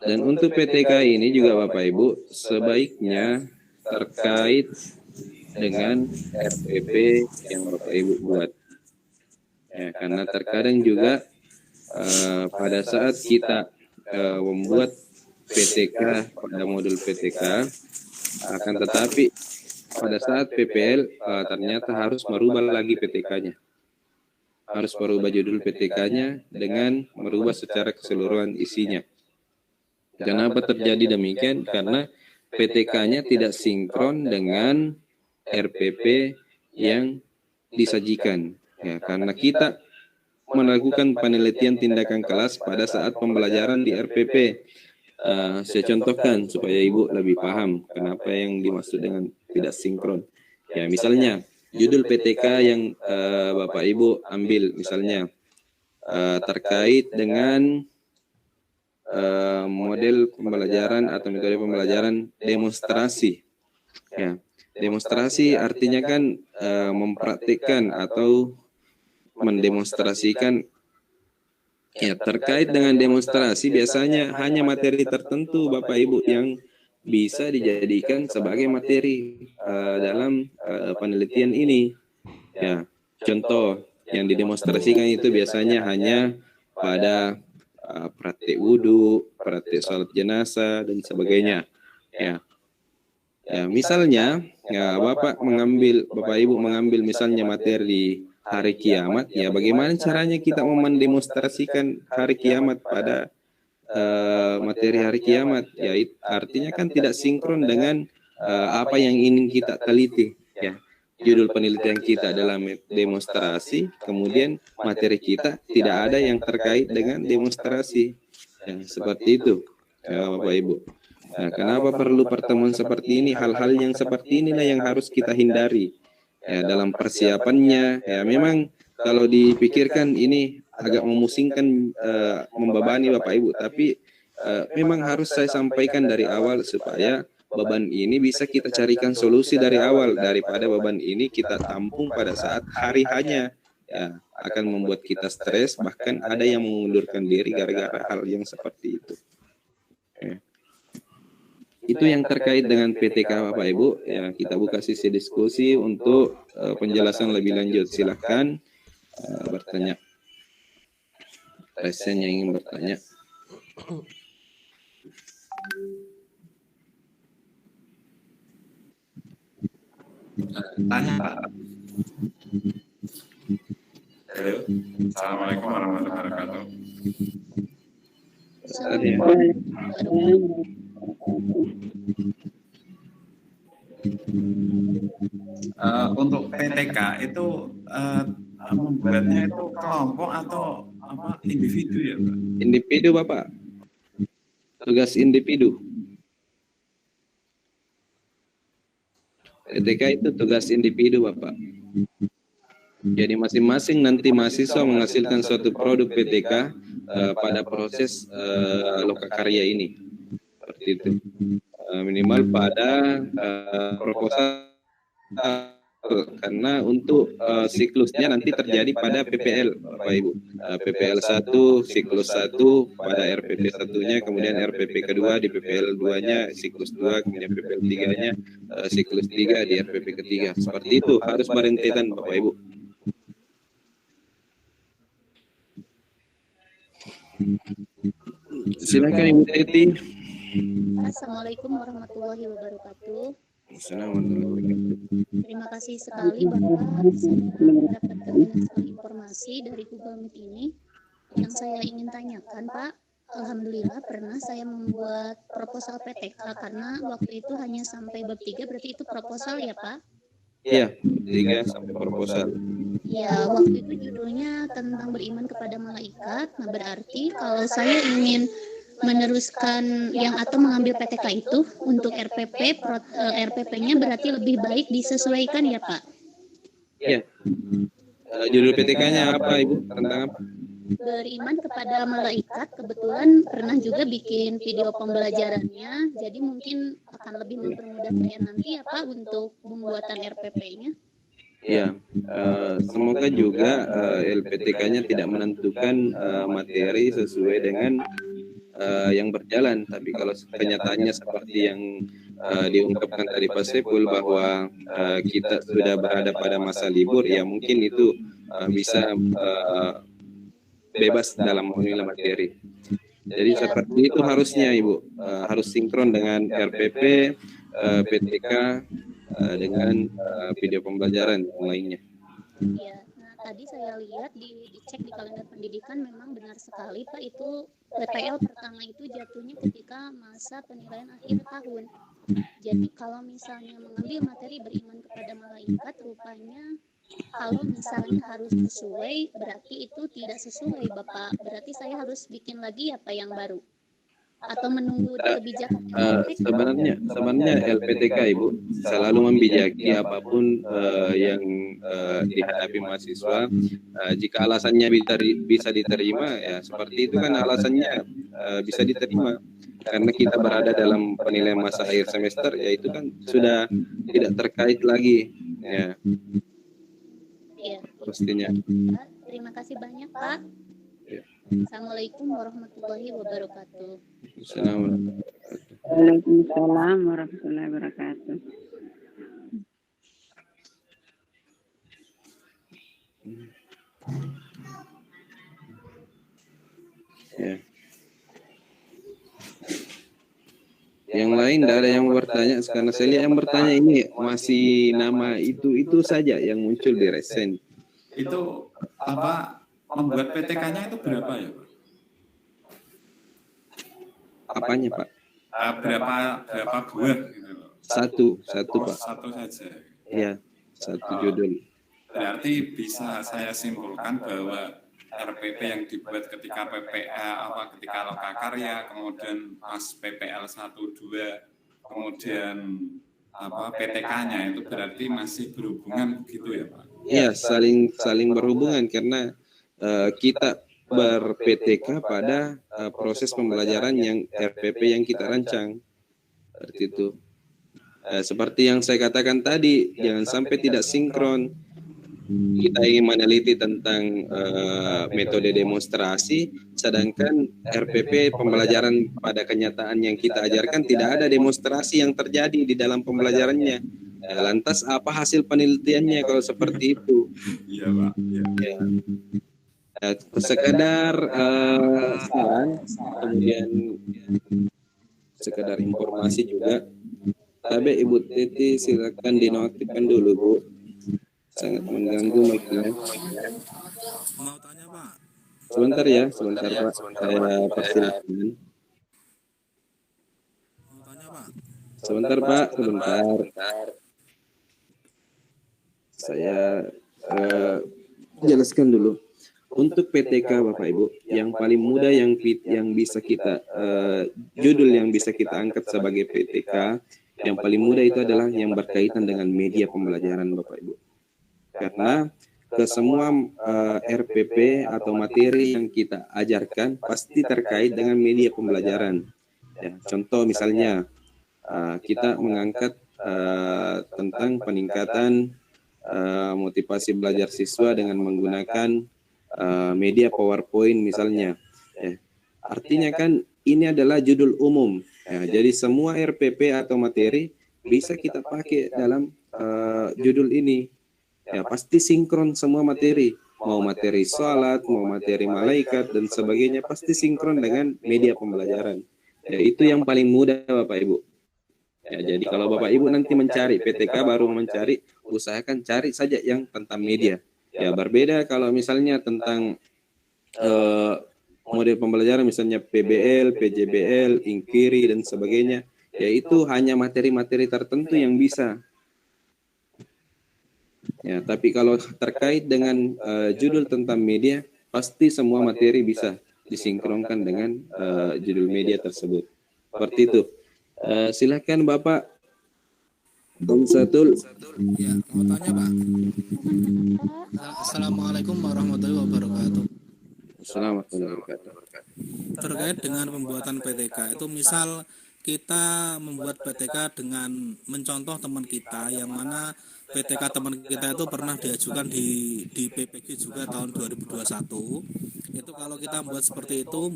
Dan untuk PTK ini juga Bapak Ibu sebaiknya terkait dengan RPP yang Bapak Ibu buat. Ya, karena terkadang juga pada saat kita membuat PTK pada modul PTK, akan tetapi pada saat PPL ternyata harus merubah lagi PTK-nya. Harus merubah judul PTK-nya dengan merubah secara keseluruhan isinya. Kenapa terjadi demikian? Karena PTK-nya tidak sinkron dengan RPP yang disajikan. Ya, karena kita melakukan penelitian tindakan kelas pada saat pembelajaran di RPP. Saya contohkan supaya Ibu lebih paham kenapa yang dimaksud dengan tidak sinkron. Ya, misalnya judul PTK yang Bapak Ibu ambil misalnya terkait dengan model pembelajaran atau metode pembelajaran demonstrasi. Ya, demonstrasi artinya kan mempraktikkan atau mendemonstrasikan. Ya, terkait dengan demonstrasi biasanya hanya materi tertentu Bapak Ibu yang bisa dijadikan sebagai materi dalam penelitian ini. Ya, contoh yang didemonstrasikan itu biasanya hanya pada praktik wudhu, praktik sholat jenazah dan sebagainya. Ya, misalnya ya Bapak Ibu mengambil misalnya materi hari kiamat, ya bagaimana caranya kita mendemonstrasikan hari kiamat pada materi hari kiamat? Ya artinya kan tidak sinkron dengan apa yang ingin kita teliti. Ya, judul penelitian kita adalah demonstrasi, kemudian materi kita tidak ada yang terkait dengan demonstrasi. Ya, seperti itu, ya, Bapak Ibu. Nah, kenapa perlu pertemuan seperti ini? Hal-hal yang seperti inilah yang harus kita hindari. Ya, dalam persiapannya, ya memang kalau dipikirkan ini agak memusingkan, membebani Bapak Ibu, tapi memang harus saya sampaikan dari awal supaya beban ini bisa kita carikan solusi dari awal, daripada beban ini kita tampung pada saat hari hanya, ya akan membuat kita stres, bahkan ada yang mengundurkan diri gara-gara hal yang seperti itu. Ya. Itu yang terkait dengan PTK Bapak Ibu. Ya, kita buka sesi diskusi untuk penjelasan lebih lanjut. Silahkan bertanya. Resen yang ingin bertanya. Tanya Pak. Halo. Assalamualaikum warahmatullahi wabarakatuh. Untuk PTK itu membuatnya itu kelompok atau apa individu ya Pak? Individu Bapak. Tugas individu. PTK itu tugas individu Bapak. Jadi masing-masing nanti mahasiswa menghasilkan suatu produk PTK pada proses lokakarya ini. Seperti itu. Minimal pada proposal, karena untuk siklusnya nanti terjadi pada PPL Bapak Ibu. PPL 1 siklus 1 pada RPP 1-nya, kemudian RPP kedua di PPL 2-nya siklus 2, kemudian PPL 3-nya siklus 3 di RPP ketiga. Seperti itu, harus berentetan Bapak Ibu. Silakan Ibu Teti. Assalamualaikum warahmatullahi wabarakatuh. Assalamualaikum. Terima kasih sekali Bapak, saya mendapatkan banyak sekali informasi dari Google Meet ini. Yang saya ingin tanyakan Pak, alhamdulillah pernah saya membuat proposal PTK karena waktu itu hanya sampai bab 3, berarti itu proposal ya Pak? Iya, 3 sampai proposal. Ya, waktu itu judulnya tentang beriman kepada malaikat. Nah, berarti kalau saya ingin meneruskan yang atau mengambil PTK itu untuk RPP, RPP-nya berarti lebih baik disesuaikan ya Pak? Iya. Judul PTK-nya apa Ibu? Tentang apa? beriman kepada malaikat, kebetulan pernah juga bikin video pembelajarannya, jadi mungkin akan lebih mempermudah saya nanti ya Pak untuk pembuatan RPP-nya. Ya, semoga juga LPTK-nya tidak menentukan materi sesuai dengan yang berjalan. Tapi kalau kenyataannya seperti yang diungkapkan tadi Pak Sepul bahwa kita sudah berada pada masa libur, ya mungkin itu bisa bebas dalam menilai materi. Jadi seperti itu harusnya Ibu, harus sinkron dengan RPP, PTK, dengan video pembelajaran yang lainnya. Ya, nah tadi saya lihat dicek di kalender pendidikan memang benar sekali Pak, itu PPL pertama itu jatuhnya ketika masa penilaian akhir tahun. Jadi kalau misalnya mengambil materi beriman kepada malaikat, rupanya kalau misalnya harus sesuai, berarti itu tidak sesuai Bapak. Berarti saya harus bikin lagi apa yang baru? Atau menunggu kebijakan sebenarnya LPTK Ibu selalu membijaki apapun yang dihadapi mahasiswa. Jika alasannya bisa diterima, ya seperti itu kan alasannya bisa diterima. Karena kita berada dalam penilaian masa akhir semester, ya itu kan sudah tidak terkait lagi, ya. Ya. Pastinya. Terima kasih banyak Pak. Ya. Assalamualaikum warahmatullahi wabarakatuh. Waalaikumsalam warahmatullahi wabarakatuh. Ya. Yang lain tidak ada yang bertanya, karena saya lihat yang bertanya ini masih nama itu saja yang muncul di resen. Itu apa membuat PTK-nya itu berapa ya Pak? Apanya Pak? Berapa buah gitu loh? Satu Pak. Satu saja. Iya, satu judul. Berarti bisa saya simpulkan bahwa RPP yang dibuat ketika ketika lokakarya, kemudian pas PPL 1, 2, kemudian PTK-nya itu berarti masih berhubungan begitu ya Pak? Iya, saling berhubungan karena kita ber-PTK pada proses pembelajaran yang RPP yang kita rancang. Seperti itu. Seperti yang saya katakan tadi, jangan sampai tidak sinkron. Kita ingin meneliti tentang metode demonstrasi, sedangkan RPP pembelajaran pada kenyataan yang kita ajarkan tidak ada demonstrasi yang terjadi di dalam pembelajarannya. Lantas apa hasil penelitiannya kalau seperti itu? Iya Pak. Ya. Sekedar saran, kemudian sekedar informasi juga. Tapi Ibu Titi silakan dinonaktifkan dulu Bu. Sangat mengganggu makanya. Mau tanya Pak? Sebentar Pak. Saya persilakan. Mau tanya Pak? Sebentar Pak, sebentar. Saya jelaskan dulu. Untuk PTK Bapak Ibu, yang paling mudah yang bisa kita judul yang bisa kita angkat sebagai PTK, yang paling mudah itu adalah yang berkaitan dengan media pembelajaran Bapak Ibu. Karena ke semua RPP atau materi yang kita ajarkan pasti terkait dengan media pembelajaran. Ya, contoh misalnya kita mengangkat tentang peningkatan motivasi belajar siswa dengan menggunakan media PowerPoint misalnya. Artinya kan ini adalah judul umum. Jadi semua RPP atau materi bisa kita pakai dalam judul ini. Ya pasti sinkron semua materi, mau materi sholat, mau materi malaikat dan sebagainya pasti sinkron dengan media pembelajaran. Ya, itu yang paling mudah Bapak Ibu. Ya, jadi kalau Bapak Ibu nanti mencari PTK baru mencari, usahakan cari saja yang tentang media. Ya berbeda kalau misalnya tentang model pembelajaran misalnya PBL, PJBL, Inkiri dan sebagainya, ya itu hanya materi-materi tertentu yang bisa. Ya, tapi kalau terkait dengan judul tentang media, pasti semua materi bisa disinkronkan dengan judul media tersebut. Seperti itu. Silakan Bapak Bung Satul. Ya, mau tanya Pak. Assalamualaikum warahmatullahi wabarakatuh. Assalamualaikum warahmatullahi wabarakatuh. Terkait dengan pembuatan PTK itu, misal kita membuat PTK dengan mencontoh teman kita yang mana PTK teman kita itu pernah diajukan di PPG juga tahun 2021. Itu kalau kita buat seperti itu,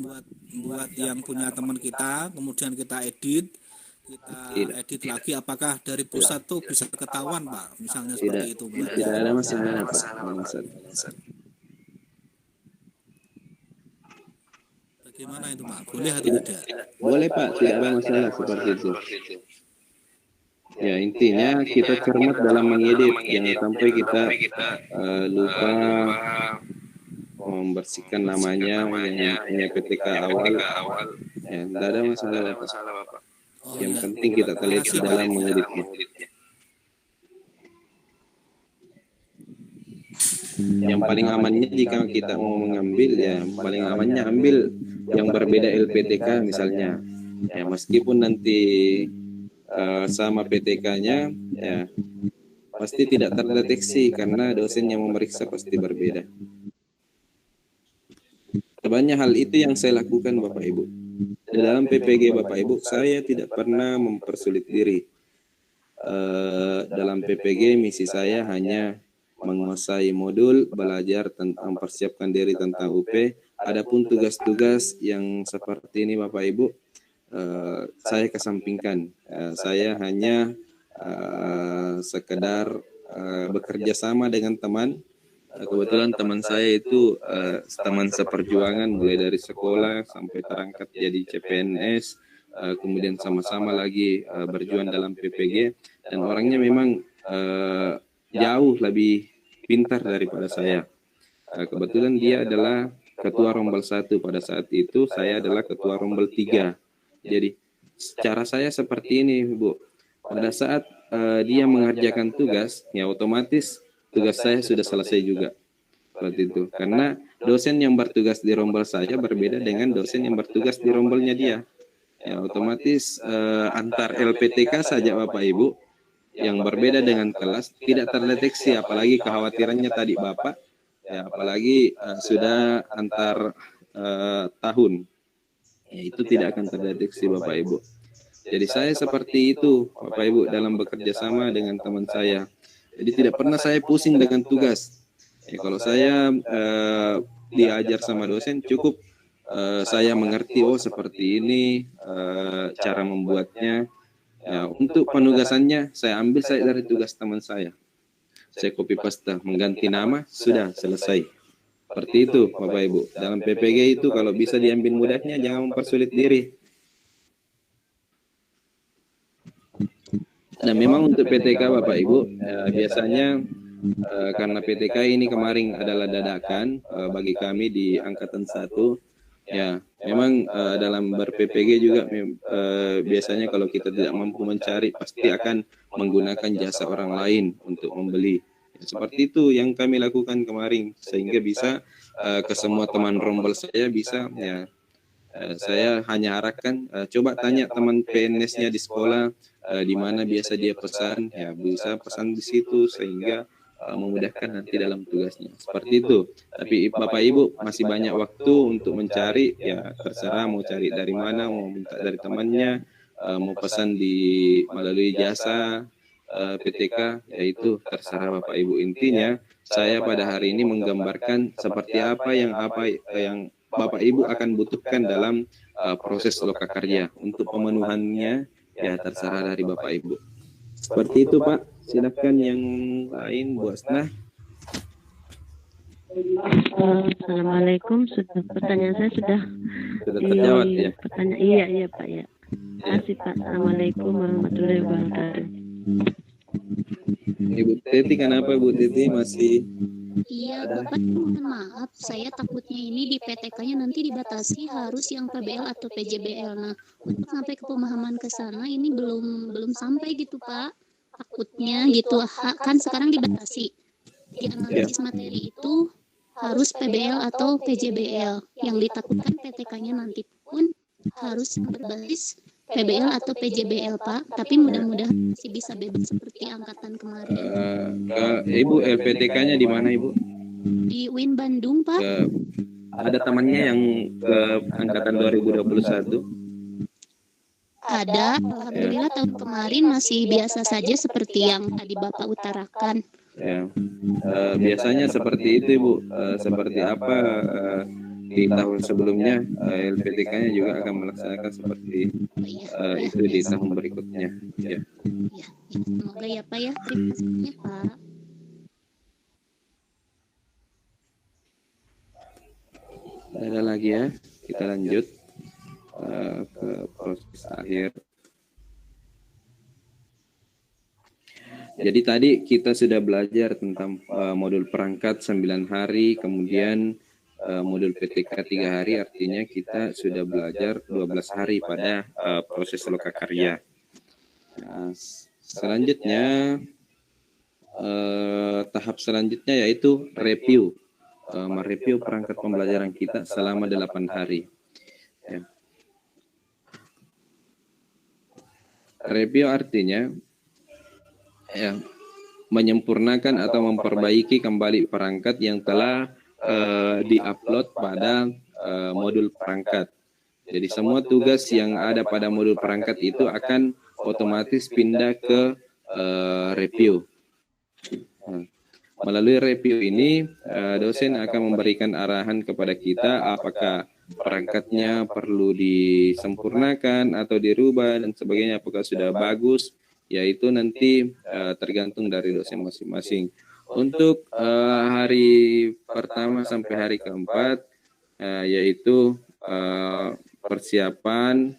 buat yang punya teman kita, kemudian kita edit lagi, apakah dari pusat tuh bisa ketahuan, Pak? Misalnya seperti itu, Pak. Tidak ada masalah, Pak. Bagaimana itu, Pak? Boleh atau tidak? Boleh, Pak, tidak ada masalah seperti itu. Ya, intinya kita cermat dalam mengedit, jangan sampai kita lupa membersihkan namanya yang punya PTK awal. Ya, tidak ada masalah, Bapak. Yang penting kita teliti dalam mengeditnya. Yang paling amannya jika kita mau mengambil, ya paling amannya ambil yang berbeda LPTK misalnya. Ya, meskipun nanti sama PTK-nya, ya pasti tidak terdeteksi karena dosen yang memeriksa pasti berbeda. Banyak hal itu yang saya lakukan, Bapak Ibu. Di dalam PPG Bapak Ibu, saya tidak pernah mempersulit diri. Dalam PPG misi saya hanya menguasai modul, belajar tentang persiapkan diri tentang UP. Adapun tugas-tugas yang seperti ini Bapak Ibu, saya kesampingkan. Saya hanya sekedar bekerja sama dengan teman. Kebetulan teman saya itu teman seperjuangan mulai dari sekolah sampai terangkat jadi CPNS, kemudian sama-sama lagi berjuang dalam PPG, dan orangnya memang jauh lebih pintar daripada saya. Kebetulan dia adalah ketua rombel 1 pada saat itu, saya adalah ketua rombel 3. Jadi cara saya seperti ini, Bu. Pada saat dia mengerjakan tugas, ya otomatis tugas saya sudah selesai juga. Seperti itu. Karena dosen yang bertugas di rombel saya berbeda dengan dosen yang bertugas di rombelnya dia. Ya otomatis antar LPTK saja Bapak Ibu yang berbeda dengan kelas tidak terdeteksi, apalagi kekhawatirannya tadi Bapak, ya apalagi sudah antar tahun. Ya, itu tidak akan terdeteksi Bapak Ibu. Jadi saya seperti itu Bapak Ibu dalam bekerja sama dengan teman saya. Jadi tidak pernah saya pusing dengan tugas. Ya, kalau saya diajar sama dosen cukup saya mengerti, oh seperti ini cara membuatnya. Ya, untuk penugasannya saya ambil dari tugas teman saya. Saya copy paste, mengganti nama, sudah selesai. Seperti itu Bapak Ibu. Dalam PPG itu kalau bisa diambil mudahnya, jangan mempersulit diri. Nah memang untuk PTK Bapak Ibu, biasanya karena PTK ini kemarin adalah dadakan bagi kami di Angkatan 1, ya memang dalam ber-PPG juga biasanya kalau kita tidak mampu mencari pasti akan menggunakan jasa orang lain untuk membeli. Ya, seperti itu yang kami lakukan kemarin sehingga bisa ke semua teman rombel saya bisa ya. Saya hanya arahkan coba tanya teman PNS-nya di sekolah di mana biasa dia pesan, ya bisa pesan di situ sehingga memudahkan nanti dalam tugasnya. Seperti itu. Tapi Bapak Ibu masih banyak waktu untuk mencari, ya terserah mau cari dari mana, mau minta dari temannya, mau pesan melalui jasa PTK, yaitu terserah Bapak Ibu. Intinya saya pada hari ini menggambarkan seperti apa yang Bapak Ibu akan butuhkan dalam proses lokakarya. Untuk pemenuhannya ya terserah dari Bapak Ibu. Seperti itu Pak. Silakan yang lain Bu Asnah. Assalamualaikum. Pertanyaan saya sudah terjawab ya. Iya Pak ya. Terima kasih Pak. Assalamualaikum warahmatullahi wabarakatuh. Ibu Teti, kenapa Bu Teti masih? Iya, Bapak mohon maaf, saya takutnya ini di PTK-nya nanti dibatasi harus yang PBL atau PJBL. Nah, untuk sampai ke pemahaman ke sana ini belum sampai gitu, Pak. Takutnya gitu. Kan sekarang dibatasi. Di analisis materi itu harus PBL atau PJBL. Yang ditakutkan PTK-nya nanti pun harus berbasis PBL atau PJBL Pak, tapi mudah-mudahan masih bisa bebas seperti angkatan kemarin. Ibu LPTK-nya di mana Ibu? Di UIN Bandung Pak. ada temannya yang ke angkatan 2021? Ada, alhamdulillah tahun kemarin masih biasa saja seperti yang tadi Bapak utarakan. Ya, biasanya seperti itu Ibu. Seperti apa di tahun sebelumnya LPTK-nya juga akan melaksanakan seperti itu di tahun berikutnya. Ya. Semoga ya Pak ya. Terima kasih Pak. Ada lagi ya, kita lanjut ke proses akhir. Jadi tadi kita sudah belajar tentang modul perangkat 9 hari, kemudian modul PTK 3 hari, artinya kita sudah belajar 12 hari pada proses lokakarya. Nah, selanjutnya, tahap selanjutnya yaitu review. Mereview perangkat pembelajaran kita selama 8 hari. Ya. Review artinya ya, menyempurnakan atau memperbaiki kembali perangkat yang telah diupload pada modul perangkat. Jadi semua tugas yang ada pada modul perangkat itu akan otomatis pindah ke review. Melalui review ini, dosen akan memberikan arahan kepada kita apakah perangkatnya perlu disempurnakan atau dirubah dan sebagainya, apakah sudah bagus, yaitu nanti tergantung dari dosen masing-masing. Untuk hari pertama sampai hari keempat, yaitu persiapkan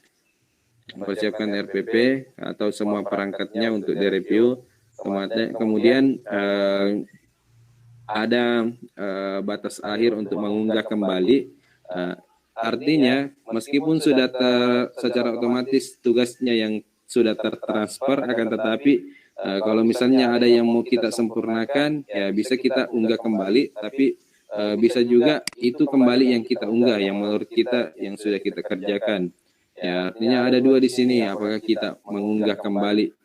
RPP atau semua perangkatnya untuk direview. Kemudian ada batas akhir untuk mengunggah kembali. Artinya meskipun sudah secara otomatis tugasnya yang sudah tertransfer, akan tetapi kalau misalnya ada yang mau kita sempurnakan, ya bisa kita unggah kembali, tapi bisa juga itu kembali yang kita unggah, yang menurut kita yang sudah kita kerjakan. Ya, artinya ada dua di sini, apakah kita mengunggah kembali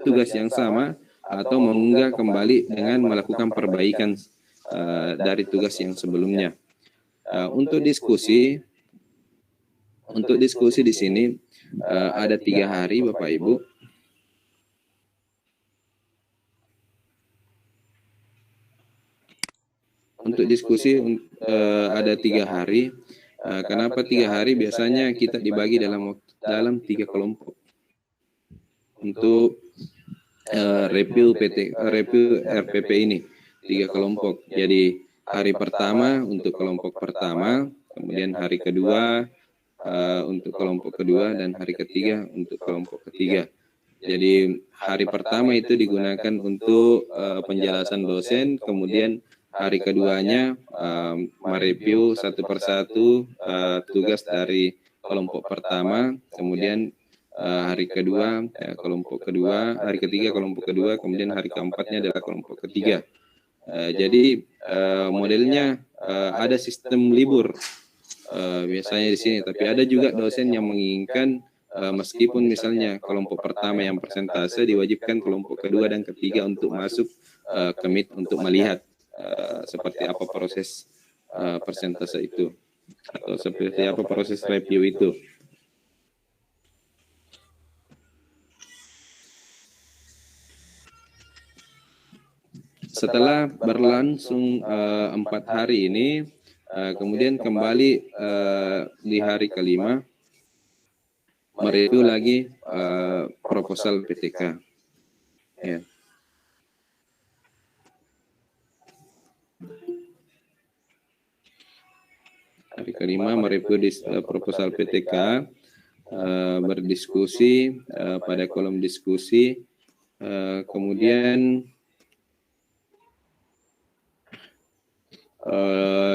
tugas yang sama atau mengunggah kembali dengan melakukan perbaikan dari tugas yang sebelumnya. Untuk diskusi di sini ada 3 hari Bapak Ibu. Untuk diskusi ada 3 hari. Kenapa 3 hari? Biasanya kita dibagi dalam 3 kelompok untuk review RPP ini. 3 kelompok. Jadi hari pertama untuk kelompok pertama, kemudian hari kedua untuk kelompok kedua, dan hari ketiga untuk kelompok ketiga. Jadi hari pertama itu digunakan untuk penjelasan dosen, kemudian hari keduanya mereview satu persatu tugas dari kelompok pertama, kemudian hari kedua kelompok kedua, hari ketiga kelompok kedua, kemudian hari keempatnya adalah kelompok ketiga. Jadi modelnya ada sistem libur biasanya di sini, tapi ada juga dosen yang menginginkan meskipun misalnya kelompok pertama yang persentase, diwajibkan kelompok kedua dan ketiga untuk masuk ke Meet untuk melihat seperti apa proses persentase itu atau seperti apa proses review itu. Setelah berlangsung 4 hari ini, kemudian kembali di hari kelima, mereview lagi proposal PTK. Ya. Hari kelima mereview proposal PTK, berdiskusi pada kolom diskusi, kemudian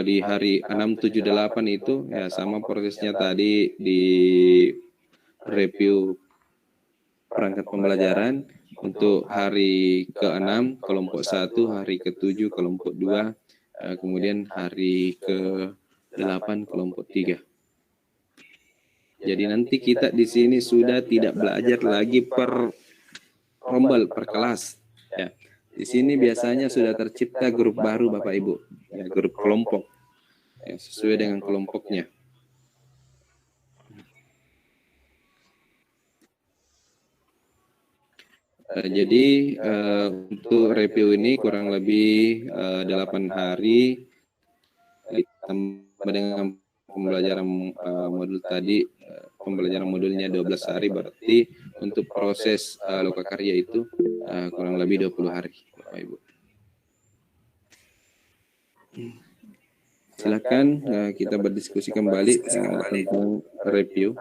di hari 6, 7, 8 itu ya sama prosesnya tadi di review perangkat pembelajaran. Untuk hari ke-6 kelompok 1, hari ke-7 kelompok 2, kemudian hari ke-8 kelompok 3. Jadi nanti kita di sini sudah tidak belajar lagi per rombel, per kelas ya. Di sini biasanya sudah tercipta grup baru Bapak Ibu, ya, grup kelompok, ya, sesuai dengan kelompoknya. Jadi untuk review ini kurang lebih 8 hari ditambah dengan pembelajaran modul tadi, pembelajaran modulnya 12 hari, berarti untuk proses lokakarya itu kurang lebih 20 hari Bapak Ibu. Silakan kita berdiskusi kembali tentang review.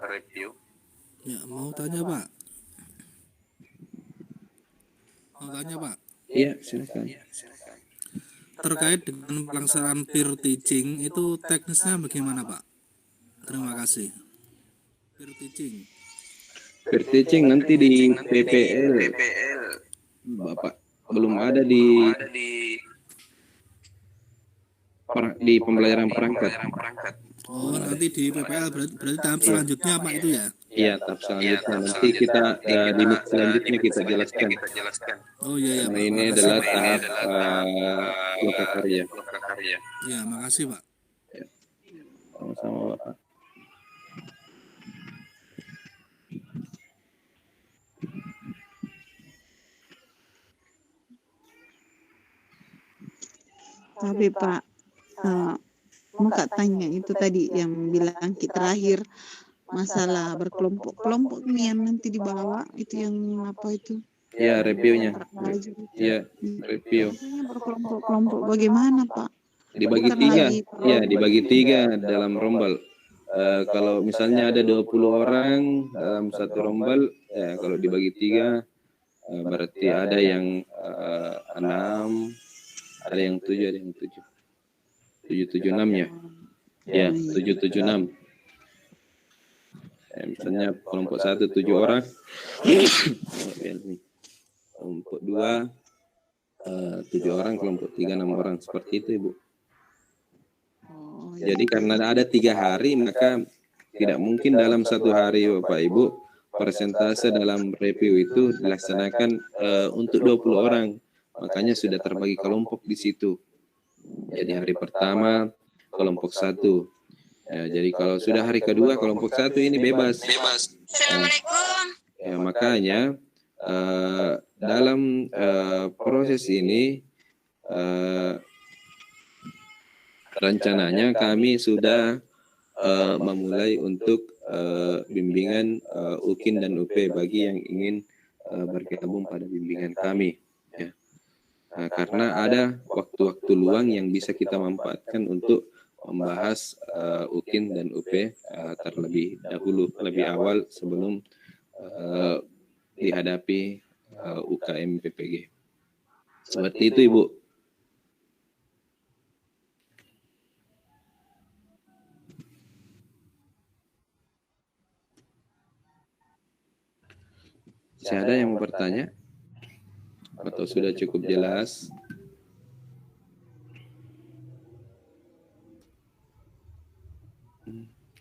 Ya, mau tanya Pak. Iya, silakan. Terkait dengan pelaksanaan peer teaching itu teknisnya bagaimana Pak? Terima kasih. Peer teaching. Peer teaching nanti di PPL, Bapak, belum ada di pembelajaran perangkat. Oh, nanti di PPL berarti tahap selanjutnya Pak itu ya? Iya, tahap selanjutnya. Nanti kita di mix selanjutnya kita jelaskan. Oh iya, Nah, ini adalah tahap lokakarya. Ya, makasih Pak. Ya. Sama-sama Bapak. Tapi Pak, mau Kak tanya itu tadi yang bilang kita terakhir masalah berkelompok-kelompok nih yang nanti dibawa itu yang apa itu? Ya, reviewnya. Ya, review. Berkelompok-kelompok bagaimana Pak? Dibagi tiga. Ya, dibagi tiga dalam rombel. Kalau misalnya ada 20 orang dalam satu rombel, ya kalau dibagi tiga berarti ada yang 6, ada yang 7, ada yang 7. 776 ya. Ya, 776. Ya, misalnya kelompok 1 7 orang. Kelompok 2 7 orang, kelompok 3 6 orang, seperti itu Ibu. Jadi karena ada 3 hari, maka tidak mungkin dalam 1 hari Bapak Ibu persentase dalam review itu dilaksanakan untuk 20 orang. Makanya sudah terbagi kelompok di situ. Jadi hari pertama kelompok 1. Ya, jadi kalau sudah hari kedua kelompok 1 ini bebas. Assalamualaikum. Ya, makanya dalam proses ini rencananya kami sudah memulai untuk bimbingan UKIN dan UP bagi yang ingin bergabung pada bimbingan kami. Ya. Karena ada waktu-waktu luang yang bisa kita manfaatkan untuk membahas UKIN dan UP terlebih dahulu, lebih awal sebelum dihadapi UKM PPG. Seperti itu Ibu. Masih ada yang mau bertanya? Atau sudah cukup jelas?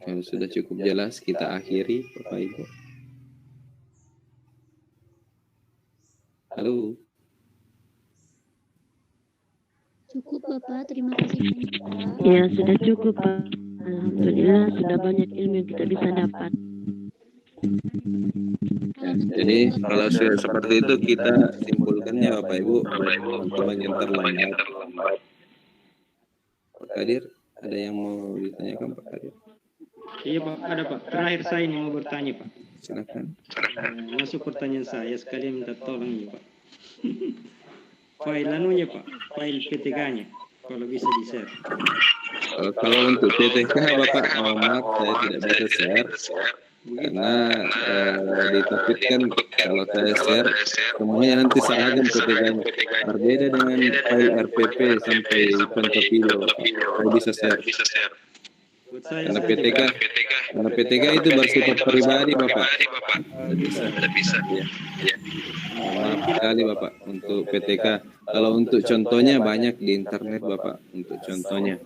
Kalau sudah cukup jelas, kita akhiri, Bapak Ibu. Halo. Cukup Bapak, terima kasih banyak Pak. Ya, sudah cukup Pak. Alhamdulillah sudah banyak ilmu yang kita bisa dapat. Ya, jadi kalau sudah seperti itu kita simpulkannya Bapak Ibu, teman-teman yang terlambat. Pak Kadir, ada yang mau ditanyakan Pak Kadir? Iya Pak, ada Pak. Terakhir saya ini mau bertanya Pak. Silakan. Masuk pertanyaan saya, sekalian minta tolong ya Pak. File anunya Pak, file PTK-nya, kalau bisa di-share. Kalau untuk PTK Bapak, maaf saya tidak bisa share. Karena ditakutkan kalau saya share semuanya nanti seragam PTK-nya. Berbeda dengan file RPP sampai contoh video, saya bisa share. Karena PTK itu bersifat pribadi Bapak. Tidak bisa. Ya. Maaf sekali Bapak untuk PTK. Kalau untuk contohnya banyak di internet Bapak untuk contohnya.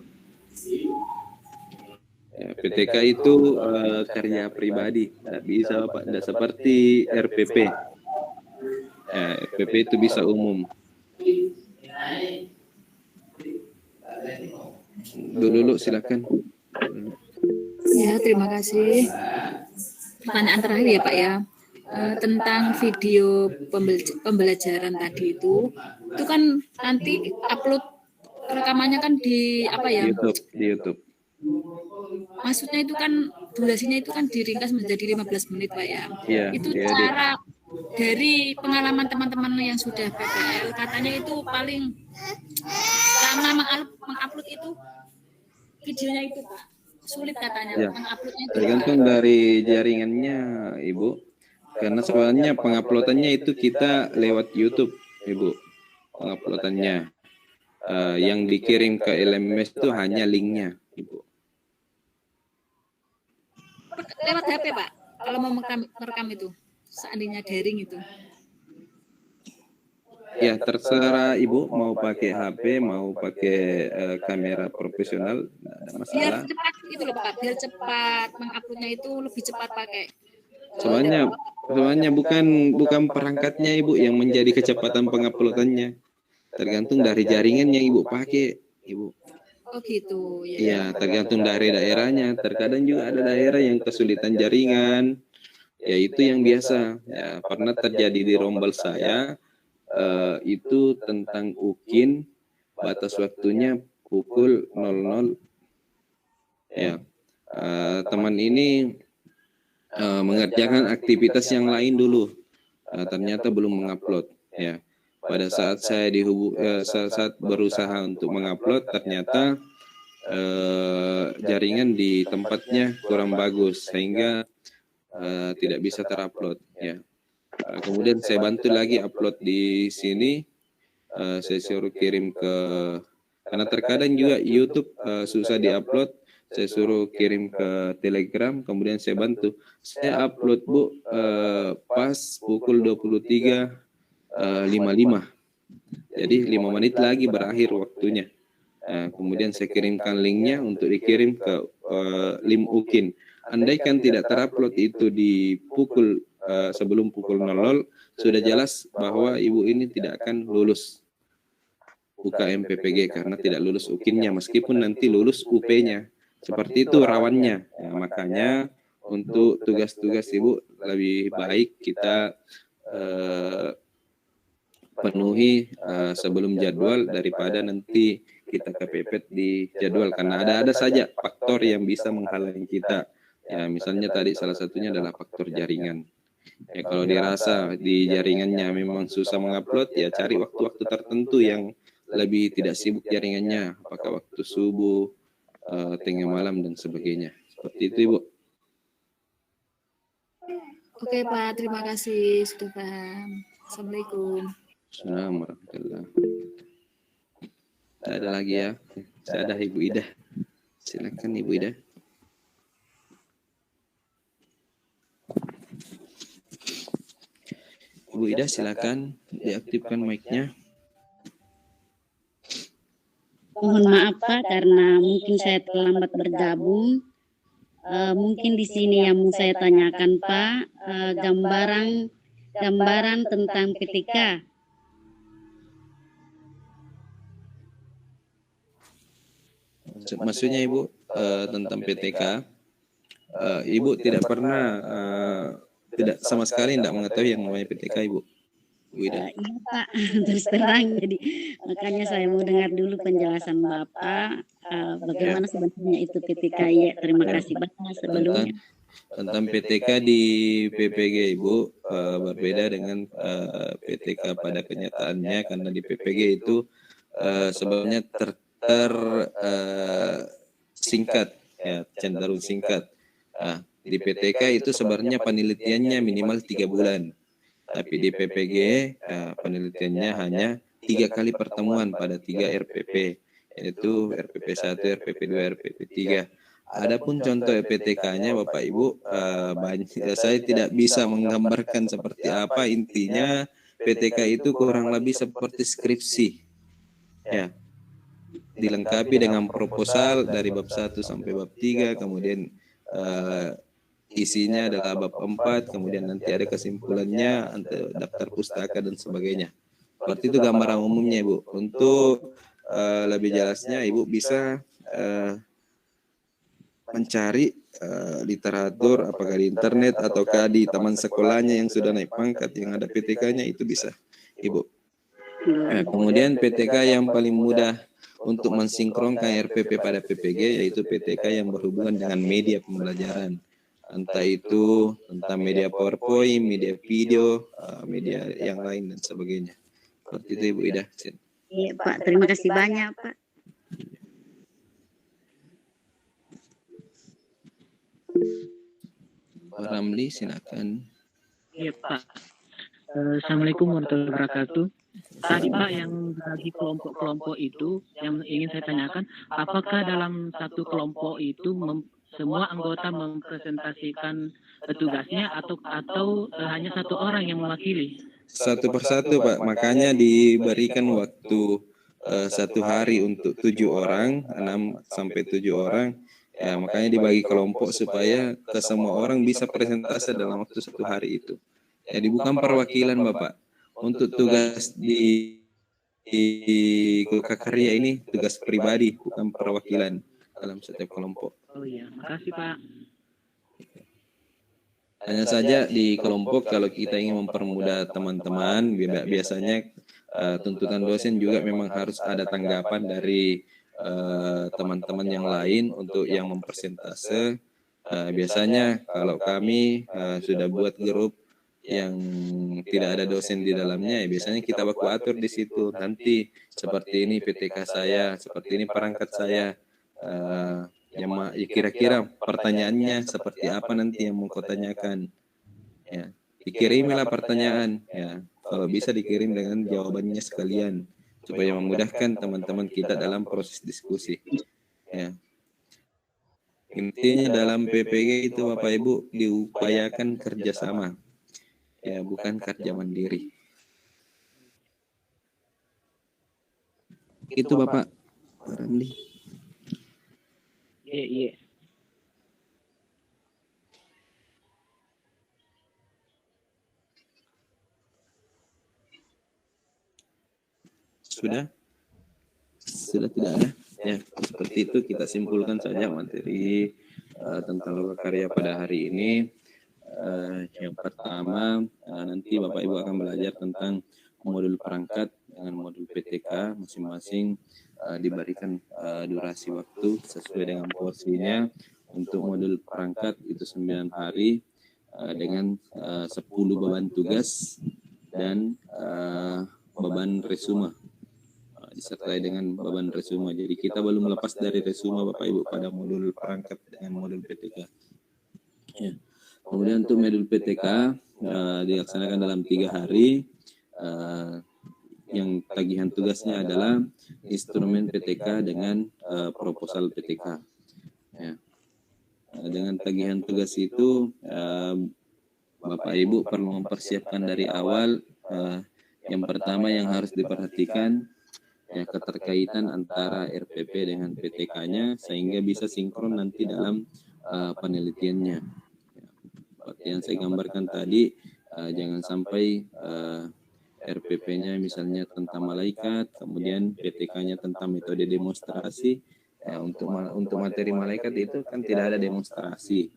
Ya, PTK itu karya pribadi, tidak bisa Bapak, tidak seperti RPP. Ya, RPP itu bisa umum. Dulu silakan. Ya, terima kasih. Pertanyaan terakhir ya Pak ya. Tentang video pembelajaran tadi itu kan nanti upload rekamannya kan di apa ya? Di YouTube. Maksudnya itu kan durasinya itu kan diringkas menjadi 15 menit Pak ya. Iya, Itu cara dari pengalaman teman-teman yang sudah PPL katanya itu paling lama mengupload itu videonya itu Pak. Sulit katanya Ya. menguploadnya itu. Tergantung dari jaringannya, Ibu. Karena sebenarnya penguploadannya itu kita lewat YouTube, Ibu. Penguploadannya. Yang dikirim ke LMS itu hanya linknya, Ibu. Lewat HP Pak, kalau mau merekam itu, seandainya daring itu. Ya, terserah Ibu mau pakai HP, mau pakai kamera profesional, tidak ada masalah. Biar cepat gitu loh Pak, biar cepat menguploadnya itu lebih cepat pakai. Sebenarnya bukan perangkatnya Ibu yang menjadi kecepatan penguploadannya. Tergantung dari jaringan yang Ibu pakai, Ibu. Oh gitu. Iya, tergantung dari daerahnya. Terkadang juga ada daerah yang kesulitan jaringan. Ya itu yang biasa. Ya, pernah terjadi di Rombel saya. Itu tentang UKIN, batas waktunya pukul 00. Ya, teman ini mengerjakan aktivitas yang lain dulu. Ternyata belum mengupload. Ya, pada saat saya saat berusaha untuk mengupload, ternyata jaringan di tempatnya kurang bagus sehingga tidak bisa terupload. Ya. Kemudian saya bantu lagi upload di sini, saya suruh kirim karena terkadang juga YouTube susah diupload, saya suruh kirim ke Telegram, kemudian saya bantu. Saya upload Bu pas pukul 23.55, jadi 5 menit lagi berakhir waktunya. Kemudian saya kirimkan linknya untuk dikirim ke link UKIN. Andaikan tidak terupload itu di sebelum pukul 00, sudah jelas bahwa ibu ini tidak akan lulus UKM PPG karena tidak lulus UKIN-nya, meskipun nanti lulus UP-nya. Seperti itu rawannya. Ya, makanya untuk tugas-tugas ibu lebih baik kita penuhi sebelum jadwal daripada nanti kita kepepet di jadwal, karena ada saja faktor yang bisa menghalangi kita. Ya, misalnya tadi salah satunya adalah faktor jaringan. Ya, kalau dirasa di jaringannya memang susah mengupload, ya cari waktu-waktu tertentu yang lebih tidak sibuk jaringannya, apakah waktu subuh, tengah malam dan sebagainya. Seperti itu, Ibu. Oke Pak, terima kasih sudah paham. Assalamualaikum. Assalamualaikum warahmatullahi wabarakatuh. Ada lagi ya? Saya ada Ibu Ida. Silakan Ibu Ida. Ibu Ida silakan diaktifkan mic-nya. Mohon maaf Pak karena mungkin saya terlambat bergabung. Mungkin di sini yang mau saya tanyakan Pak, gambaran tentang PTK. Maksudnya Ibu tentang PTK, Ibu tidak pernah tidak sama sekali tidak mengetahui yang namanya PTK Ibu. Iya Pak, terus terang. Jadi makanya saya mau dengar dulu penjelasan Bapak bagaimana sebenarnya itu PTK. Ya, terima kasih banyak sebelumnya. Tentang PTK di PPG Ibu berbeda dengan PTK pada kenyataannya, karena di PPG itu sebenarnya singkat, ya, cenderung singkat. Di PTK itu sebenarnya penelitiannya minimal 3 bulan. Tapi di PPG penelitiannya hanya 3 kali pertemuan pada 3 RPP, yaitu RPP 1, RPP 2, RPP 3. Adapun contoh PTK-nya Bapak Ibu, saya tidak bisa menggambarkan seperti apa. Intinya PTK itu kurang lebih seperti skripsi. Ya. Dilengkapi dengan proposal dari bab 1 sampai bab 3, kemudian isinya adalah bab 4, kemudian nanti ada kesimpulannya, daftar pustaka dan sebagainya. Seperti itu gambaran umumnya Ibu. Untuk lebih jelasnya Ibu bisa mencari literatur apakah di internet ataukah di teman sekolahnya yang sudah naik pangkat yang ada PTK-nya, itu bisa Ibu. Kemudian PTK yang paling mudah untuk mensinkronkan RPP pada PPG yaitu PTK yang berhubungan dengan media pembelajaran, entah itu tentang media PowerPoint, media video, media yang lain dan sebagainya. Seperti itu Ibu Ida. Iya Pak, terima kasih banyak Pak. Pak Ramli, silakan. Iya Pak. Assalamualaikum warahmatullahi wabarakatuh. Tadi Pak yang bagi kelompok-kelompok itu yang ingin saya tanyakan, apakah dalam satu kelompok itu semua anggota mempresentasikan tugasnya atau hanya satu orang yang mewakili? Satu persatu Pak, makanya diberikan waktu 1 hari untuk 7 orang, 6 sampai 7 orang. Ya, makanya dibagi kelompok supaya ke semua orang bisa presentasi dalam waktu 1 hari itu. Jadi bukan perwakilan Bapak. Untuk tugas di Karya ini tugas pribadi, bukan perwakilan dalam setiap kelompok. Oh iya, makasih Pak. Hanya saja di kelompok kalau kita ingin mempermudah teman-teman, biasanya tuntutan dosen juga memang harus ada tanggapan dari teman-teman yang lain untuk yang mempresentase. Biasanya kalau kami sudah buat grup yang tidak ada dosen di dalamnya, ya biasanya kita baku atur di situ. Nanti seperti ini PTK saya, seperti ini perangkat saya. Ya kira-kira pertanyaannya seperti apa nanti yang mau kau tanyakan. Ya, dikirimilah pertanyaan. Ya, kalau bisa dikirim dengan jawabannya sekalian supaya memudahkan teman-teman kita dalam proses diskusi. Ya. Intinya dalam PPG itu Bapak Ibu diupayakan kerjasama. Ya, bukan kerja mandiri. Itu Bapak Ramli. Iya. Sudah tidak ada. Ya, seperti itu kita simpulkan saja materi tentang lokakarya pada hari ini. Yang pertama, nanti Bapak Ibu akan belajar tentang modul perangkat dengan modul PTK masing-masing diberikan durasi waktu sesuai dengan porsinya. Untuk modul perangkat itu 9 hari dengan 10 beban tugas dan beban resume disertai dengan beban resume. Jadi kita belum lepas dari resume Bapak Ibu pada modul perangkat dengan modul PTK. Ya. Kemudian untuk modul PTK dilaksanakan dalam 3 hari. Yang tagihan tugasnya adalah instrumen PTK dengan proposal PTK. Ya. Dengan tagihan tugas itu Bapak Ibu perlu mempersiapkan dari awal. Yang pertama yang harus diperhatikan ya keterkaitan antara RPP dengan PTK-nya sehingga bisa sinkron nanti dalam penelitiannya. Seperti yang saya gambarkan tadi, jangan sampai RPP-nya misalnya tentang malaikat, kemudian PTK-nya tentang metode demonstrasi. Untuk materi malaikat itu kan tidak ada demonstrasi,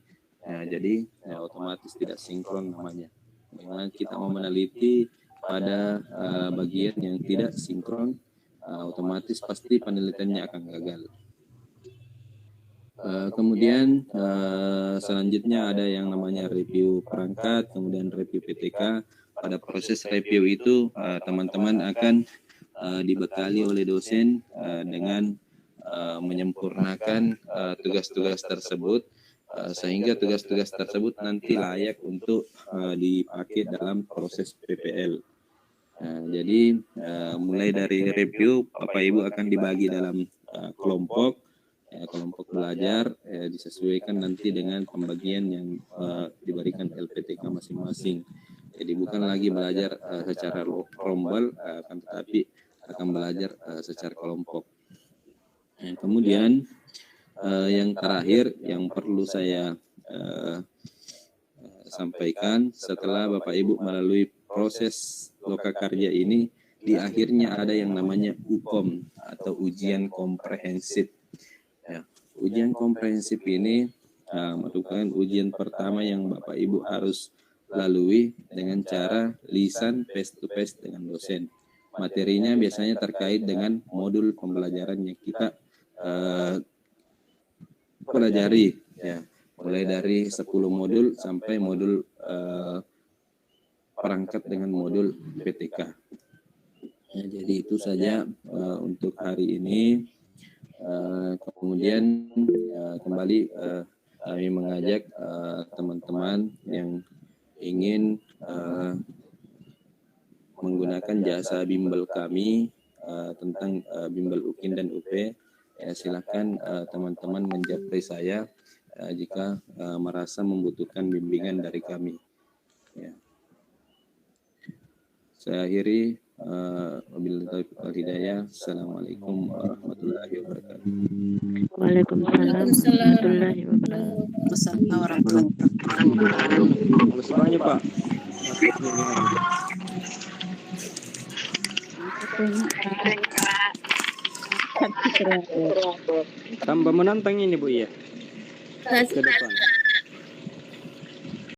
jadi otomatis tidak sinkron namanya. Dengan kita mau meneliti pada bagian yang tidak sinkron, otomatis pasti penelitiannya akan gagal. Kemudian selanjutnya ada yang namanya review perangkat, kemudian review PTK. Pada proses review itu teman-teman akan dibekali oleh dosen dengan menyempurnakan tugas-tugas tersebut sehingga tugas-tugas tersebut nanti layak untuk dipakai dalam proses PPL. Jadi mulai dari review Bapak Ibu akan dibagi dalam kelompok. Kelompok belajar disesuaikan nanti dengan pembagian yang diberikan LPTK masing-masing. Jadi bukan lagi belajar secara rombel, akan tetapi akan belajar secara kelompok. Kemudian yang terakhir yang perlu saya sampaikan, setelah Bapak Ibu melalui proses lokakarya ini, di akhirnya ada yang namanya UKOM atau ujian komprehensif. Ya, ujian komprehensif ini merupakan ujian pertama yang Bapak Ibu harus lalui dengan cara lisan face to face dengan dosen. Materinya biasanya terkait dengan modul pembelajaran yang kita pelajari, ya, mulai dari 10 modul sampai modul perangkat dengan modul PTK. Ya, jadi itu saja untuk hari ini. Kemudian kembali kami mengajak teman-teman yang ingin menggunakan jasa bimbel kami tentang bimbel UKIN dan UP, ya, silakan teman-teman menjapri saya jika merasa membutuhkan bimbingan dari kami. Ya. Saya akhiri. Wabillahi taufiq wal hidayah. Assalamualaikum warahmatullahi wabarakatuh. Waalaikumsalam warahmatullahi wabarakatuh. Semuanya Pak. Tambah menantang ini Bu ya. Ke depan.